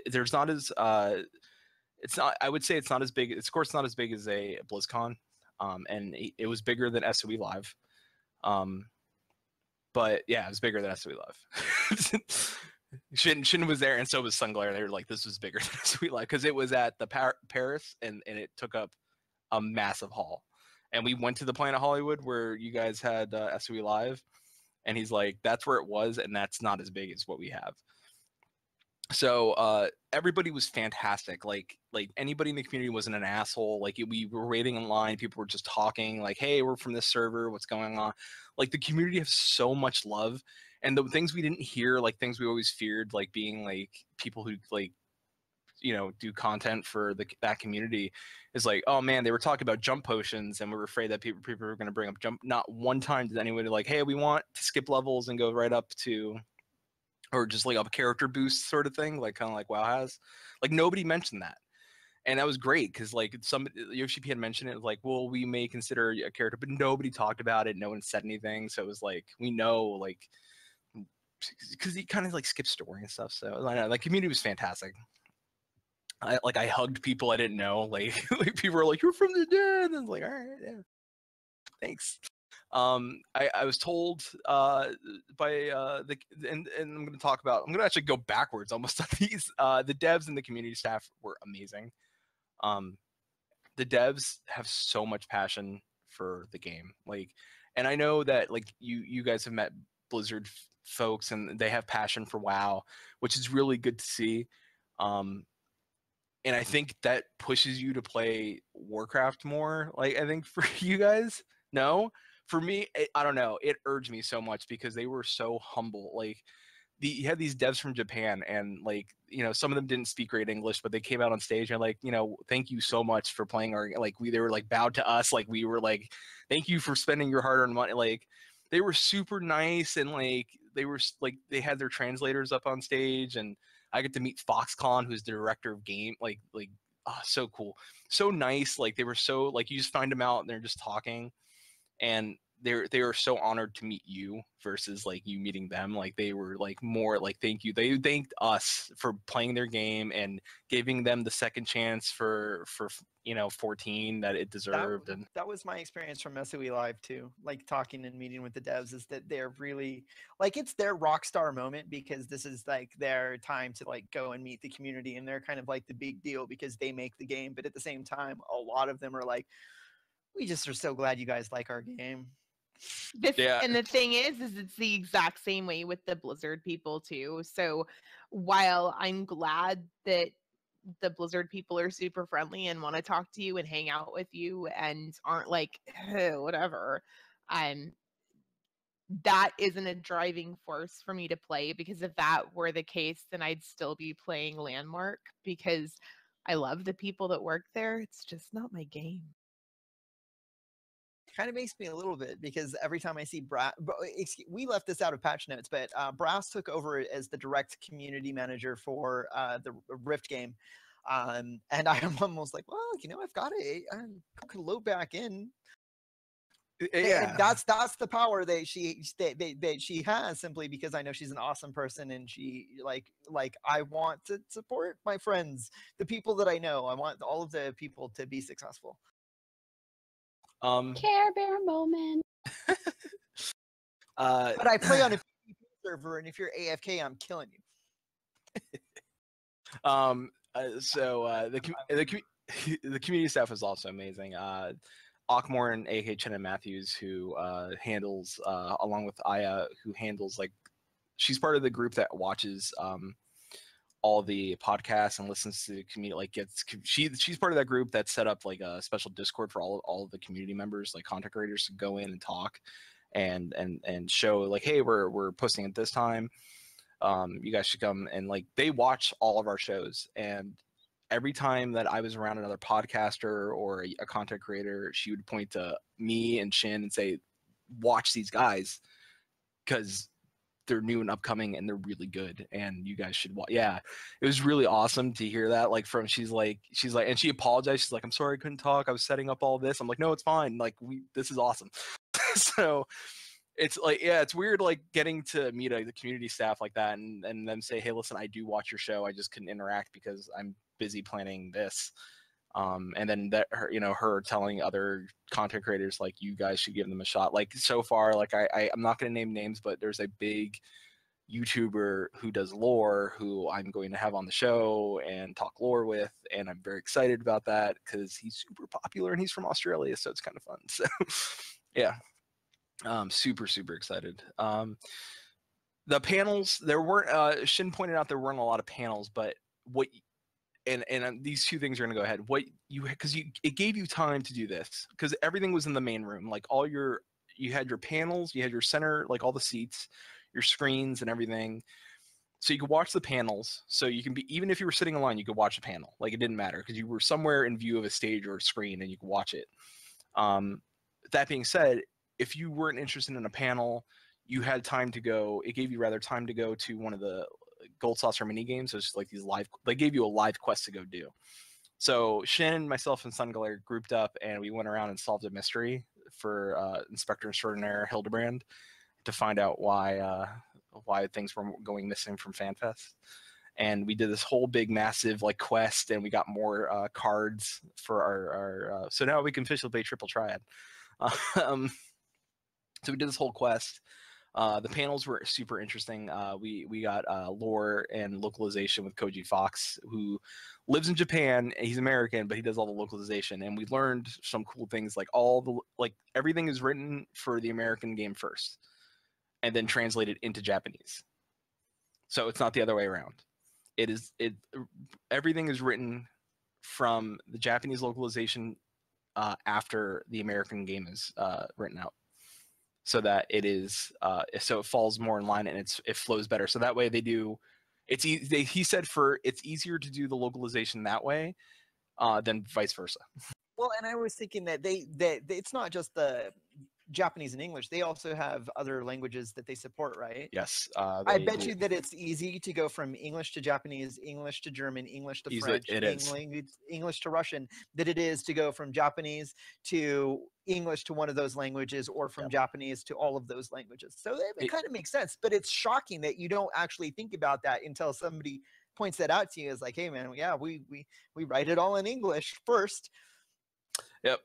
there's not as it's not, I would say it's not as big. It's of course not as big as a BlizzCon, and it was bigger than SOE Live, but yeah, it was bigger than SOE Live. Shin was there, and so was Sunglare. They were like, this was bigger than SOE Live because it was at the Paris, and it took up a massive hall. And we went to the Planet Hollywood where you guys had SOE Live, and he's like, that's where it was, and that's not as big as what we have. So everybody was fantastic. Like anybody in the community wasn't an asshole. Like we were waiting in line, people were just talking like, hey, we're from this server, what's going on? Like the community has so much love, and the things we didn't hear, like things we always feared, like being like people who like, you know, do content for that community, is like, oh man, they were talking about jump potions and we were afraid that people were going to bring up jump. Not one time did anybody like, hey, we want to skip levels and go right up to, or just like a character boost sort of thing, like kind of like WoW has. Like nobody mentioned that, and that was great because like Yoshi P had mentioned it, like, well, we may consider a character, but nobody talked about it. No one said anything, so it was like we know, like, because he kind of like skipped story and stuff. So I know, like, community was fantastic. I hugged people I didn't know, like like people were like, you're from the dead, and I was like, all right, yeah, thanks. I was told by the and I'm going to talk about, I'm going to actually go backwards almost on these. The devs and the community staff were amazing. The devs have so much passion for the game, like, and I know that like you guys have met Blizzard folks and they have passion for WoW, which is really good to see. And I think that pushes you to play Warcraft more. Like, I think for you guys, no. For me, I don't know. It urged me so much because they were so humble. Like, you had these devs from Japan, and like, you know, some of them didn't speak great English, but they came out on stage and like, you know, thank you so much for playing our, like, they were like bowed to us. Like, we were like, thank you for spending your hard-earned money. Like, they were super nice, and like, they were like, they had their translators up on stage, and I get to meet Foxconn, who's the director of game, like, oh, so cool, so nice. Like, they were so, like, you just find them out and they're just talking, and they were so honored to meet you versus like you meeting them. Like, they were like more like, thank you. They thanked us for playing their game and giving them the second chance for you know, 14 that it deserved. And that was my experience from SOE Live too. Like, talking and meeting with the devs, is that they're really like, it's their rock star moment, because this is like their time to like go and meet the community, and they're kind of like the big deal because they make the game. But at the same time, a lot of them are like, we just are so glad you guys like our game. Yeah. And the thing is it's the exact same way with the Blizzard people too. So while I'm glad that the Blizzard people are super friendly and want to talk to you and hang out with you and aren't like, whatever, that isn't a driving force for me to play, because if that were the case, then I'd still be playing Landmark, because I love the people that work there. It's just not my game. Kind of makes me a little bit, because every time I see Brass, we left this out of patch notes, but Brass took over as the direct community manager for the Rift game, and I'm almost like, well, you know, I've got it. I could load back in. Yeah, and that's the power that she has, simply because I know she's an awesome person, and she like I want to support my friends, the people that I know. I want all of the people to be successful. Care Bear moment. But I play on a PvP server, and if you're AFK, I'm killing you. The community staff is also amazing. Ockmore and AK Chenna Matthews, who handles along with Aya, who handles, like, she's part of the group that watches all the podcasts and listens to the community. Like, she's part of that group that set up like a special Discord for all of the community members, like content creators, to go in and talk and show like, hey, we're posting at this time. You guys should come, and like, they watch all of our shows, and every time that I was around another podcaster or a content creator, she would point to me and Shin and say, watch these guys, because they're new and upcoming and they're really good, and you guys should watch. Yeah, it was really awesome to hear that. Like, she's like, and she apologized. She's like, I'm sorry I couldn't talk. I was setting up all this. I'm like, no, it's fine. Like, this is awesome. So it's like, yeah, it's weird like getting to meet the community staff like that and them say, hey, listen, I do watch your show, I just couldn't interact because I'm busy planning this. And then that her telling other content creators like, you guys should give them a shot. Like so far, like I'm not going to name names, but there's a big YouTuber who does lore who I'm going to have on the show and talk lore with, and I'm very excited about that because he's super popular and he's from Australia, so it's kind of fun. So yeah, super excited. The panels, there weren't Shin pointed out there weren't a lot of panels, but what and these two things are going to go ahead. What you, because it gave you time to do this because everything was in the main room, like you had your panels, you had your center, like all the seats, your screens and everything, so you could watch the panels. So you can be, even if you were sitting in line, you could watch a panel. Like it didn't matter because you were somewhere in view of a stage or a screen and you could watch it. That being said, if you weren't interested in a panel, you had time to go. It gave you rather time to go to one of the Gold Saucer mini games. So it's just like these live. They gave you a live quest to go do. So Shin, myself, and Sungalare grouped up and we went around and solved a mystery for Inspector Extraordinaire Hildebrand to find out why things were going missing from FanFest. And we did this whole big massive like quest, and we got more cards for our so now we can officially play Triple Triad. So we did this whole quest. The panels were super interesting. We got lore and localization with Koji Fox, who lives in Japan. He's American, but he does all the localization. And we learned some cool things, like everything is written for the American game first, and then translated into Japanese. So it's not the other way around. Everything is written from the Japanese localization after the American game is written out, so that it is so it falls more in line and it flows better. So that way he said it's easier to do the localization that way than vice versa. Well, and I was thinking that that it's not just the Japanese and English. They also have other languages that they support, right? Yes. I bet you that it's easy to go from English to Japanese, English to German, English to French, English to Russian, that it is to go from Japanese to English to one of those languages, or from Japanese to all of those languages. So it kind of makes sense, but it's shocking that you don't actually think about that until somebody points that out to you. As like, hey man, yeah, we write it all in English first. Yep.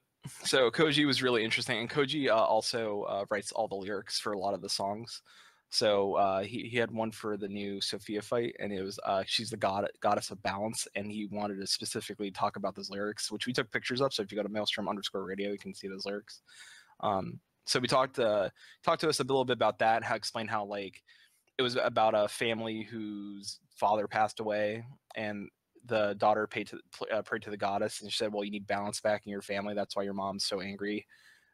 So Koji was really interesting, and Koji also writes all the lyrics for a lot of the songs. So he had one for the new Sophia fight, and it was she's the goddess of balance, and he wanted to specifically talk about those lyrics, which we took pictures of. So if you go to Maelstrom_radio, you can see those lyrics. So we talked to us a little bit about that, explain how like it was about a family whose father passed away, and the daughter prayed to the goddess, and she said, well, you need balance back in your family. That's why your mom's so angry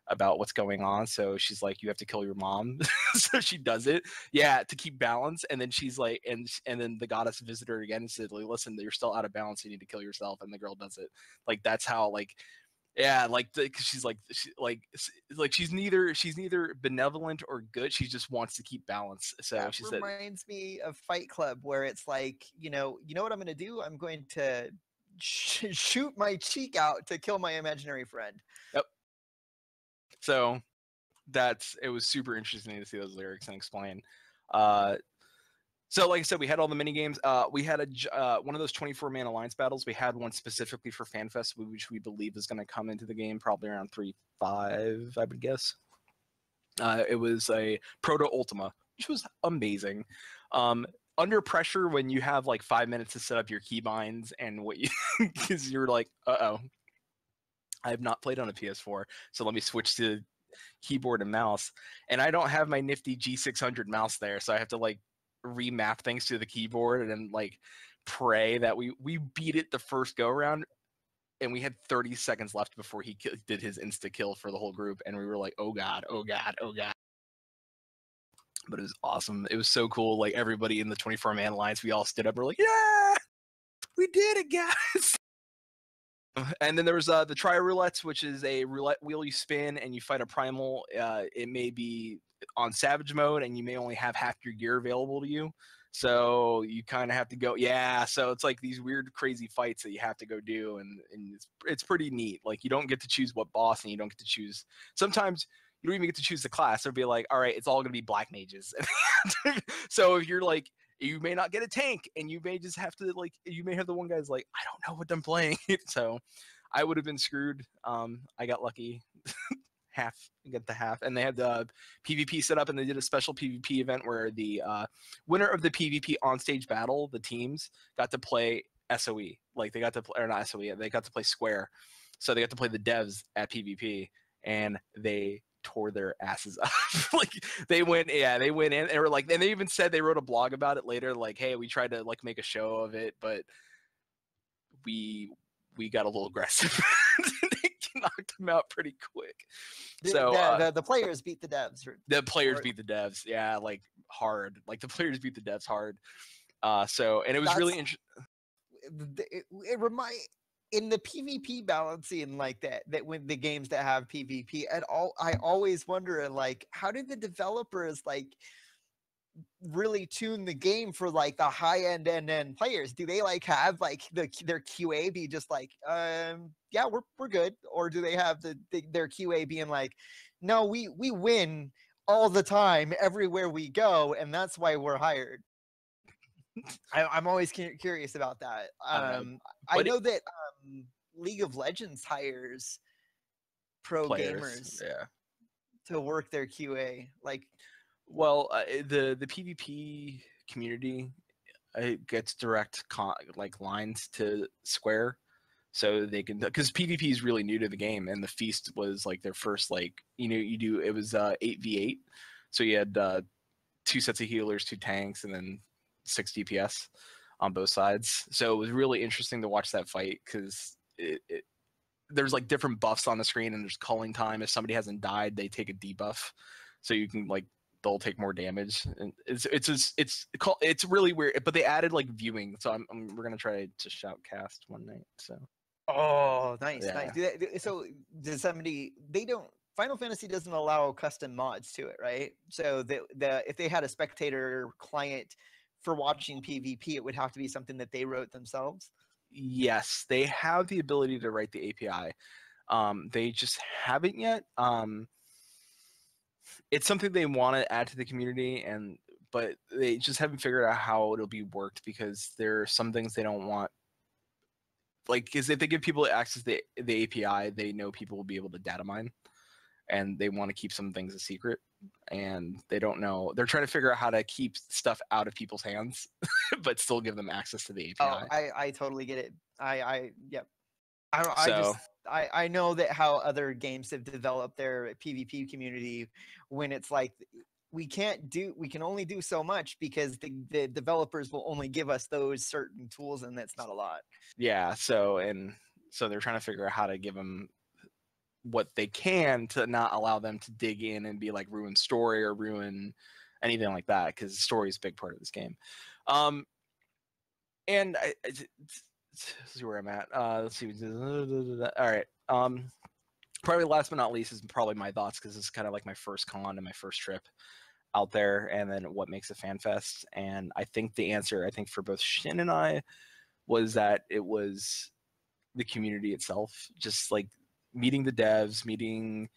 about what's going on. So she's like, you have to kill your mom. So she does it, to keep balance. And then she's like, and then the goddess visited her again and said, like, listen, you're still out of balance, you need to kill yourself. And the girl does it. Like that's how she's neither benevolent or good. She just wants to keep balance. So that she said, reminds me of Fight Club, where it's like, you know what I'm going to do? I'm going to shoot my cheek out to kill my imaginary friend. Yep. So it was super interesting to see those lyrics and explain. So like I said, we had all the mini games. We had one of those 24-man alliance battles. We had one specifically for FanFest, which we believe is going to come into the game probably around 3.5, I would guess. It was a Proto Ultima, which was amazing. Under pressure, when you have like 5 minutes to set up your keybinds and because you're like, I have not played on a PS4, so let me switch to keyboard and mouse. And I don't have my nifty G600 mouse there, so I have to like remap things to the keyboard and then like pray that we beat it the first go around, and we had 30 seconds left before he did his insta kill for the whole group, and we were like, oh god. But it was awesome. It was so cool. Like everybody in the 24-man alliance, we all stood up. We're like, yeah, we did it, guys. And then there was the tri-roulettes, which is a roulette wheel you spin and you fight a primal. It may be on savage mode, and you may only have half your gear available to you. So you kind of have to go, so it's like these weird, crazy fights that you have to go do, and it's pretty neat. Like you don't get to choose what boss, and you don't get to choose. Sometimes you don't even get to choose the class. It'll be like, all right, it's all gonna be black mages. So if you're like, you may not get a tank, and you may just have to like, you may have the one guy's like, I don't know what I'm playing. So I would have been screwed. I got lucky. Half, get the half, and they had the PvP set up, and they did a special PvP event where the winner of the PvP on-stage battle, the teams got to play SOE, like they got to play, or not SOE, they got to play Square, so they got to play the devs at PvP, and they tore their asses up. Like they went in, they were like, and they even said, they wrote a blog about it later, like, hey, we tried to like make a show of it, but we got a little aggressive. Knocked them out pretty quick. The players beat the devs. The players beat the devs, yeah, like hard. Like the players beat the devs hard. And it was really interesting. It remind in the PvP balancing like that when the games that have PvP at all, I always wonder like, how did the developers like really tune the game for like the high end end players? Do they like have like their QA be just like yeah, we're good, or do they have their QA being like, no, we win all the time everywhere we go, and that's why we're hired? I'm always curious about that. I know that League of Legends hires pro gamers to work their QA. Like, well, the PvP community gets direct lines to Square, so they can, because PvP is really new to the game, and the Feast was like their first, like, it was 8v8, so you had 2 sets of healers, 2 tanks, and then 6 DPS on both sides. So it was really interesting to watch that fight, because there's like different buffs on the screen, and there's culling time. If somebody hasn't died, they take a debuff, so you can like, they'll take more damage, and it's really weird. But they added like viewing, so we're gonna try to shoutcast one night. So nice. Yeah. So does somebody, Final Fantasy doesn't allow custom mods to it, right? So if they had a spectator client for watching PvP, it would have to be something that they wrote themselves. Yes, they have the ability to write the API. They just haven't yet. It's something they want to add to the community, but they just haven't figured out how it'll be worked, because there are some things they don't want. Like, because if they give people access to the API, they know people will be able to data mine, and they want to keep some things a secret, and they don't know. They're trying to figure out how to keep stuff out of people's hands, but still give them access to the API. Oh, I totally get it. Yep. I know that how other games have developed their PvP community, when it's like, we can only do so much, because the developers will only give us those certain tools, and that's not a lot. Yeah, so they're trying to figure out how to give them what they can to not allow them to dig in and be like ruin story or ruin anything like that, because story is a big part of this game. And let's see where I'm at. Let's see. All right. Probably last but not least is probably my thoughts, because it's kind of like my first con and my first trip out there, and then what makes a fan fest. And I think the answer, for both Shin and I, was that it was the community itself, just like meeting the devs, meeting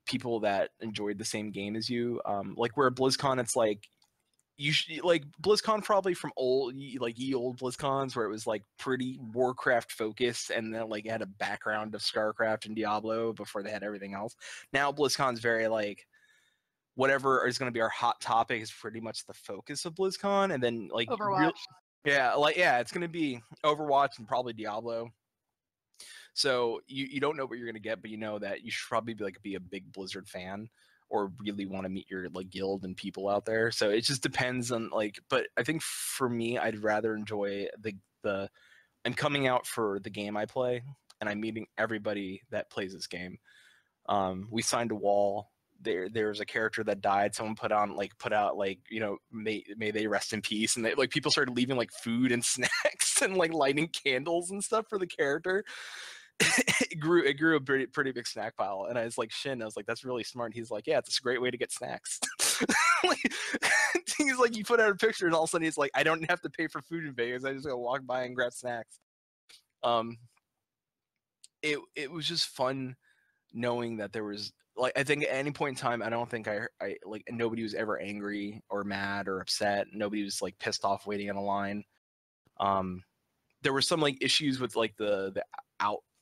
people that enjoyed the same game as you. Like where BlizzCon, it's like, you should, like BlizzCon probably from old BlizzCons, where it was like pretty Warcraft focused, and then like it had a background of StarCraft and Diablo before they had everything else. Now BlizzCon's very like, whatever is going to be our hot topic is pretty much the focus of BlizzCon, and then like Overwatch. It's going to be Overwatch and probably Diablo. So you don't know what you're going to get, but you know that you should probably be a big Blizzard fan, or really want to meet your like guild and people out there. So it just depends on like, but I think for me, I'd rather enjoy I'm coming out for the game I play, and I'm meeting everybody that plays this game. We signed a wall. There's a character that died. Someone put out may they rest in peace, and like people started leaving like food and snacks and like lighting candles and stuff for the character. It grew a pretty big snack pile, and I was like, Shin, I was like, that's really smart. And he's like, yeah, it's a great way to get snacks. He's like, you put out a picture, and all of a sudden he's like, I don't have to pay for food in Vegas. I just gotta walk by and grab snacks. It was just fun knowing that there was like I think at any point in time, I don't think I like nobody was ever angry or mad or upset. Nobody was like pissed off waiting in a line. There were some like issues with like the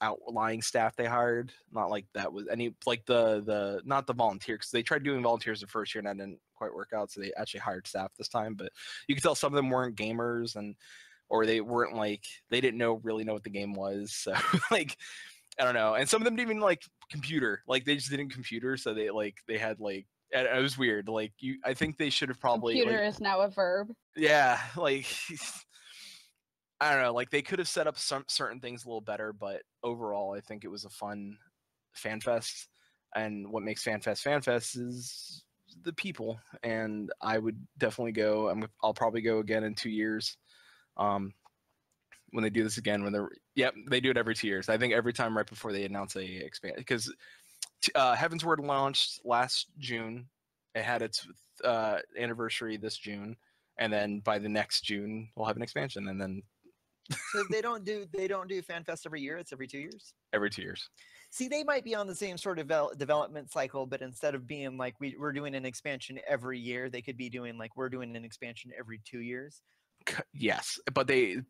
outlying staff they hired. Not like that was any like the not the volunteer, because they tried doing volunteers the first year and that didn't quite work out. So they actually hired staff this time, but you could tell some of them weren't gamers or they weren't like they didn't really know what the game was. So like I don't know, and some of them didn't even like computer. Like they just didn't computer, so they had like it was weird. Like I think they should have probably Computer like, is now a verb. yeah, like I don't know, like they could have set up some certain things a little better, but overall, I think it was a fun fan fest. And what makes FanFest is the people. And I would definitely go. I'll probably go again in 2 years. When they do this again, they do it every 2 years. I think every time right before they announce a expand, because Heaven's Word launched last June. It had its anniversary this June, and then by the next June we'll have an expansion, and then So they don't do FanFest every year. It's every 2 years. every 2 years. See, they might be on the same sort of development cycle, but instead of being like we're doing an expansion every year, they could be doing like we're doing an expansion every 2 years. Yes, but they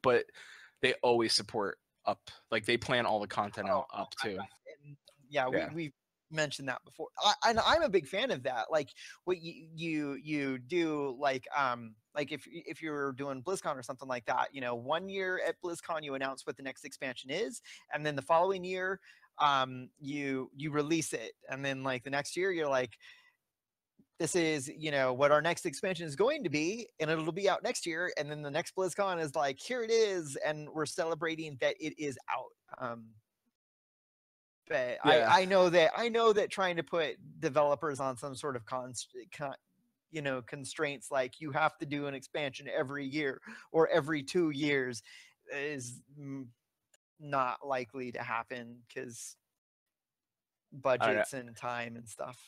always support up. Like they plan all the content out up too. And yeah, Yeah. we mentioned that before. And I'm a big fan of that. Like what you do, like if you're doing BlizzCon or something like that, you know, 1 year at BlizzCon you announce what the next expansion is, and then the following year you release it, and then like the next year you're like, this is, you know, what our next expansion is going to be, and it'll be out next year. And then the next BlizzCon is like, here it is, and we're celebrating that it is out. But Yeah. I know that trying to put developers on some sort of constraints, like you have to do an expansion every year or every 2 years, is not likely to happen because budgets and time and stuff.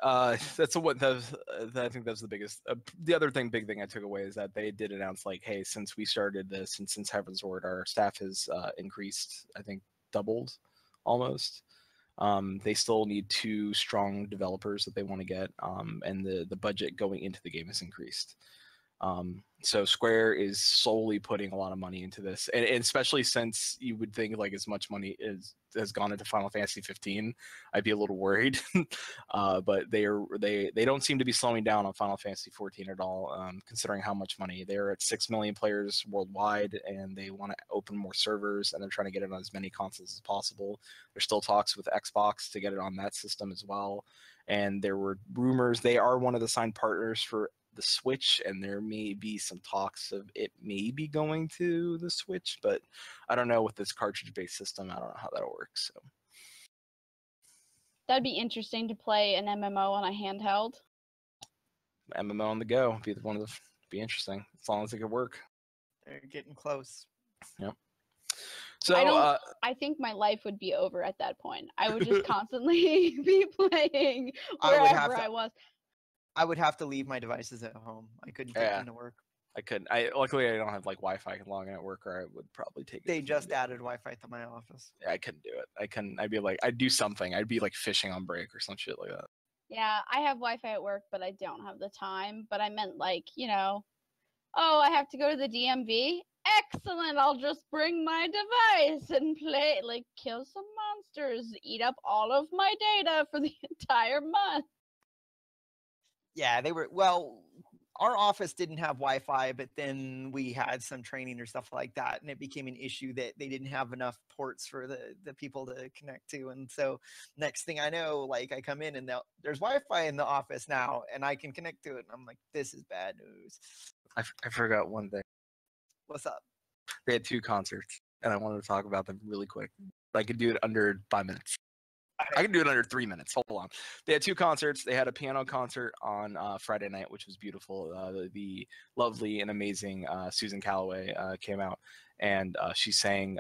That's what I think that's the biggest. The other big thing I took away is that they did announce like, hey, since we started this and since Heaven's Word, our staff has increased, I think doubled almost. They still need 2 strong developers that they want to get, and the budget going into the game has increased. So Square is solely putting a lot of money into this, and especially since you would think like as much money has gone into Final Fantasy 15, I'd be a little worried. But they don't seem to be slowing down on Final Fantasy 14 at all, considering how much money. They're at 6 million players worldwide, and they want to open more servers, and they're trying to get it on as many consoles as possible. There's still talks with Xbox to get it on that system as well, and there were rumors they are one of the signed partners for the Switch, and there may be some talks of it may be going to the Switch, but I don't know with this cartridge-based system. I don't know how that'll work. So That'd be interesting to play an MMO on a handheld. MMO on the go be interesting as long as it could work. They're getting close. Yep. So I think my life would be over at that point. I would just constantly be playing wherever I was. I would have to leave my devices at home. I couldn't take them to work. I couldn't. Luckily I don't have like Wi-Fi I can log in at work, or I would probably take it. They just added Wi-Fi to my office. Yeah, I couldn't do it. I couldn't. I'd be like, I'd do something. I'd be like fishing on break or some shit like that. Yeah, I have Wi-Fi at work, but I don't have the time. But I meant like, you know, oh, I have to go to the DMV? Excellent, I'll just bring my device and play, like, kill some monsters, eat up all of my data for the entire month. Yeah, our office didn't have Wi-Fi, but then we had some training or stuff like that, and it became an issue that they didn't have enough ports for the people to connect to. And so next thing I know, like I come in and there's Wi-Fi in the office now, and I can connect to it. And I'm like, this is bad news. I forgot one thing. What's up? They had 2 concerts, and I wanted to talk about them really quick. I could do it under 5 minutes. I can do it under 3 minutes. Hold on. They had 2 concerts. They had a piano concert on Friday night, which was beautiful. The lovely and amazing Susan Calloway came out, and she sang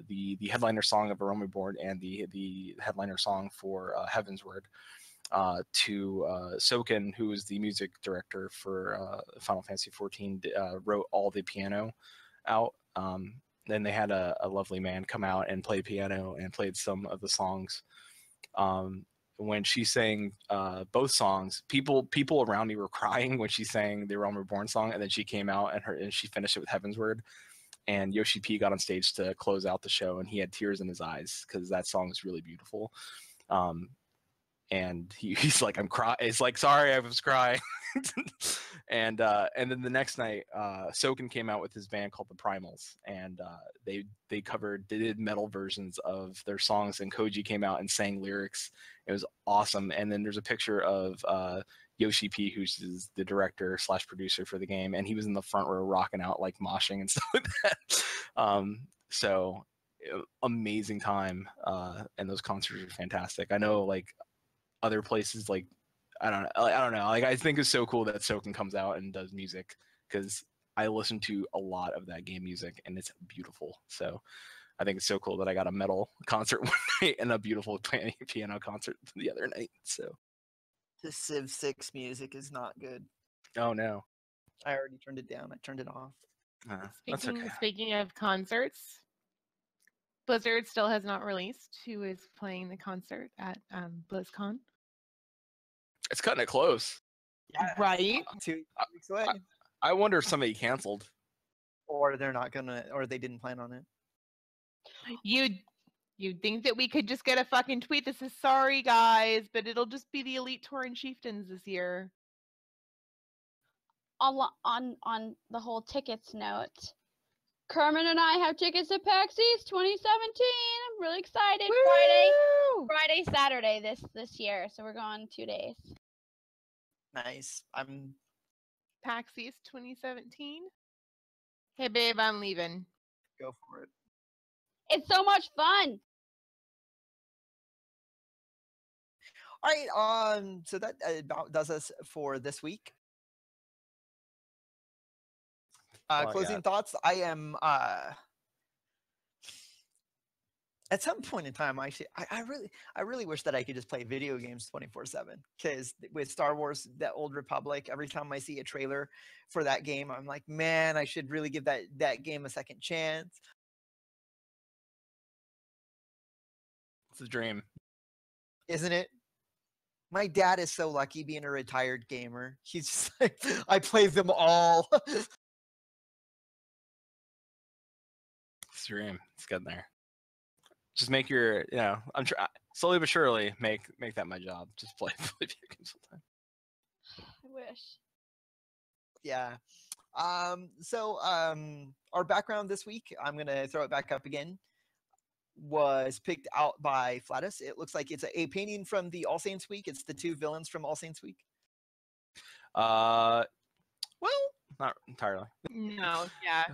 the headliner song of A Realm Reborn and the headliner song for Heaven's Word to Soken, who is the music director for Final Fantasy XIV, wrote all the piano out. Then they had a lovely man come out and play piano and played some of the songs. when she sang both songs, people around me were crying when she sang the Realm Reborn song, and then she came out and she finished it with Heaven's Word. And Yoshi P got on stage to close out the show, and he had tears in his eyes because that song is really beautiful. And he's like, I'm crying. It's like, sorry, I was crying. And then the next night, Soken came out with his band called the Primals, and they did metal versions of their songs, and Koji came out and sang lyrics. It was awesome. And then there's a picture of Yoshi P, who's the director / producer for the game, and he was in the front row rocking out, like moshing and stuff like that. So amazing time, and those concerts are fantastic. I know, like, other places, like, I don't know. Like, I think it's so cool that Soken comes out and does music, because I listen to a lot of that game music and it's beautiful. So I think it's so cool that I got a metal concert one night and a beautiful piano concert the other night. So The Civ 6 music is not good. oh no, I already turned it down. I turned it off. that's okay. Speaking of concerts, Blizzard still has not released who is playing the concert at BlizzCon. It's cutting it close. Yeah, Right? 2 weeks away. I wonder if somebody canceled. Or they're not gonna, or they didn't plan on it. You'd think that we could just get a fucking tweet that says, sorry guys, but it'll just be the Elite Tour and Chieftains this year. On the whole tickets note, Kermit and I have tickets to PAX East 2017. I'm really excited. Woo! Friday, Saturday this year. So we're going 2 days. Nice. I'm PAX East 2017. Hey babe, I'm leaving. go for it. It's so much fun. All right. So that about does us for this week. Closing thoughts. I am at some point in time, actually, I really wish that I could just play video games 24/7. Because with Star Wars: The Old Republic, every time I see a trailer for that game, I'm like, man, I should really give that game a second chance. It's a dream, Isn't it? My dad is so lucky being a retired gamer. He's just like, I play them all. it's a dream. It's getting there. Just make your, I'm slowly but surely make that my job. Just play video games all the time. I wish. Yeah. So our background this week, I'm gonna throw it back up again, was picked out by Flattuss. It looks like it's a painting from the All Saints Week. It's the 2 villains from All Saints Week. Well, not entirely. No, yeah.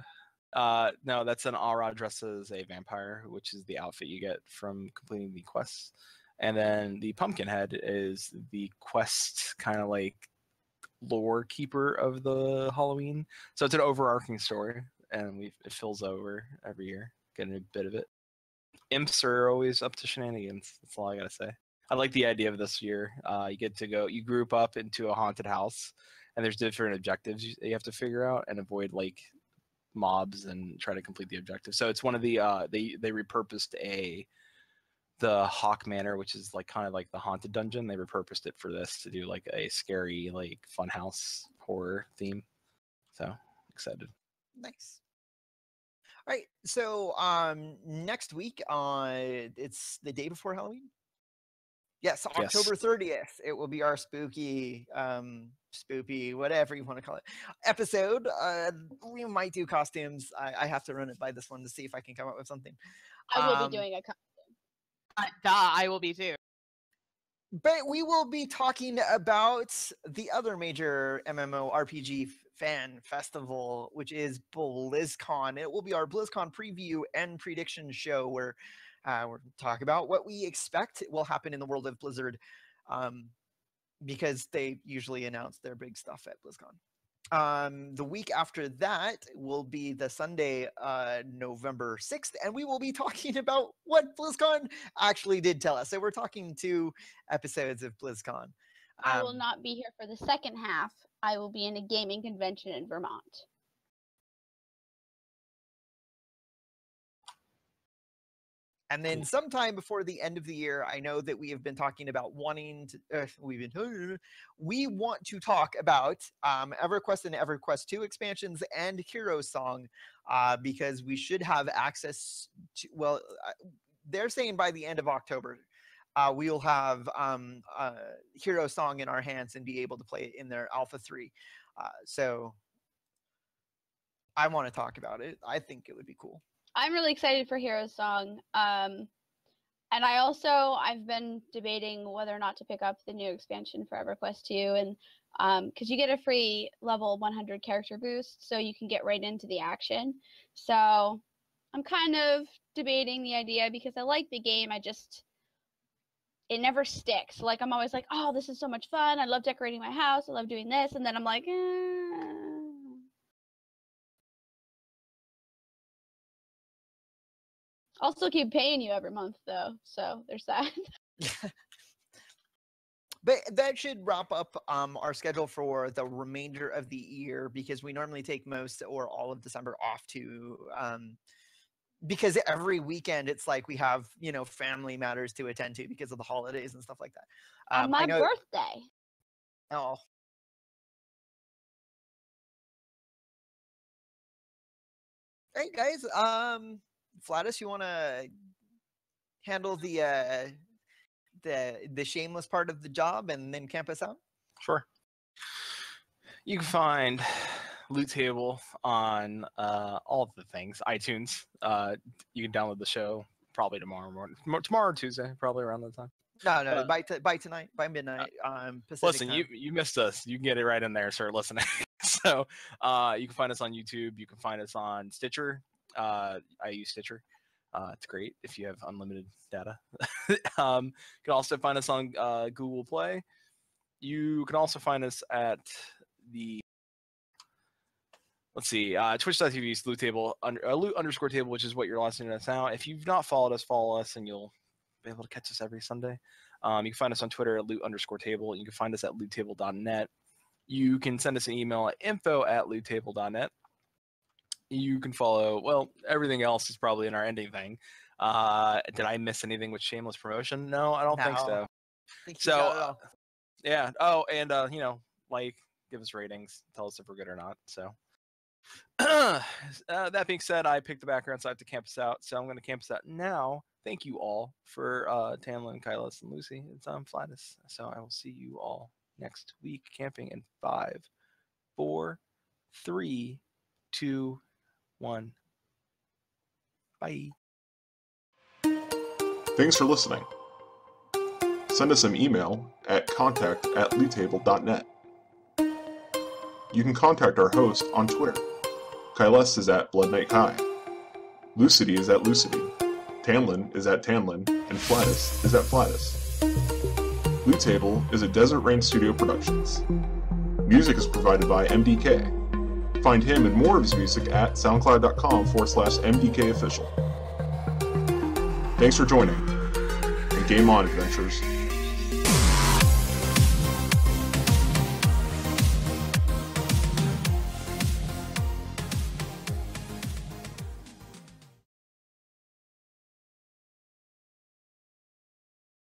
No, that's an Aura dressed as a vampire, which is the outfit you get from completing the quests. And then the Pumpkinhead is the quest kind of like lore keeper of the Halloween. So it's an overarching story, and it fills over every year, getting a bit of it. Imps are always up to shenanigans. That's all I gotta say. I like the idea of this year. You get to go, you group up into a haunted house, and there's different objectives you have to figure out and avoid like mobs and try to complete the objective. So it's one of the they repurposed the Hawk Manor, which is like kind of like the haunted dungeon. They repurposed it for this to do like a scary like funhouse horror theme. So excited. Nice. All right. So next week, it's the day before Halloween. Yes, October 30th. It will be our spooky, whatever you want to call it, episode. We might do costumes. I have to run it by this one to see if I can come up with something. I will be doing a costume. I will be too. But we will be talking about the other major MMORPG fan festival, which is BlizzCon. It will be our BlizzCon preview and prediction show where we're talking about what we expect will happen in the world of Blizzard, because they usually announce their big stuff at BlizzCon. The week after that will be the Sunday, November 6th, and we will be talking about what BlizzCon actually did tell us. So we're talking 2 episodes of BlizzCon. I will not be here for the second half. I will be in a gaming convention in Vermont. And then sometime before the end of the year, I know that we have been talking about wanting to, we want to talk about EverQuest and EverQuest 2 expansions and Hero Song, because we should have access to, well, they're saying by the end of October, we'll have Hero Song in our hands and be able to play it in their Alpha 3. So I want to talk about it. I think it would be cool. I'm really excited for Hero Song. And I've been debating whether or not to pick up the new expansion for EverQuest 2, and because you get a free level 100 character boost, so you can get right into the action. So I'm kind of debating the idea because I like the game. It never sticks. Like, I'm always like, oh, this is so much fun. I love decorating my house. I love doing this. And then I'm like, I'll still keep paying you every month, though. So there's that. But that should wrap up our schedule for the remainder of the year, because we normally take most or all of December off to because every weekend it's like we have, family matters to attend to because of the holidays and stuff like that. On my birthday. Oh. Hey guys, Flattuss, you want to handle the shameless part of the job and then camp us out? Sure. You can find Loot Table on all of the things. iTunes. You can download the show probably tomorrow morning. Tomorrow or Tuesday, probably around that time. No, by tonight, by midnight. Pacific Listen, time. you missed us. You can get it right in there. Start listening. So you can find us on YouTube. You can find us on Stitcher. I use Stitcher. It's great if you have unlimited data. You can also find us on Google Play. You can also find us at the twitch.tv Loot Table, Loot_Table, which is what you're listening to us now. If you've not followed us, follow us, and you'll be able to catch us every Sunday. You can find us on Twitter at Loot_Table. You can find us at loottable.net. You can send us an email at info@loottable.net. You can follow, everything else is probably in our ending thing. Did I miss anything with shameless promotion? No, I don't think so. Yeah. Oh, and, give us ratings. Tell us if we're good or not. So that being said, I picked the background, so I have to camp us out. So I'm going to camp us out now. Thank you all for Tannlin, Caeleste, and Lucy. It's Flattuss. So I will see you all next week camping in 5, 4, 3, 2, 1. Bye. Thanks for listening. Send us an email at contact@loottable.net. You can contact our host on Twitter. Caeleste is at BloodKnightKai. Lucitie is at Lucitie. Tannlin is at Tannlin. And Flattuss is at Flattuss. Loot Table is a Desert Rain Studio Productions. Music is provided by MDK. Find him and more of his music at soundcloud.com/MDKofficial. Thanks for joining, and game on, adventurers.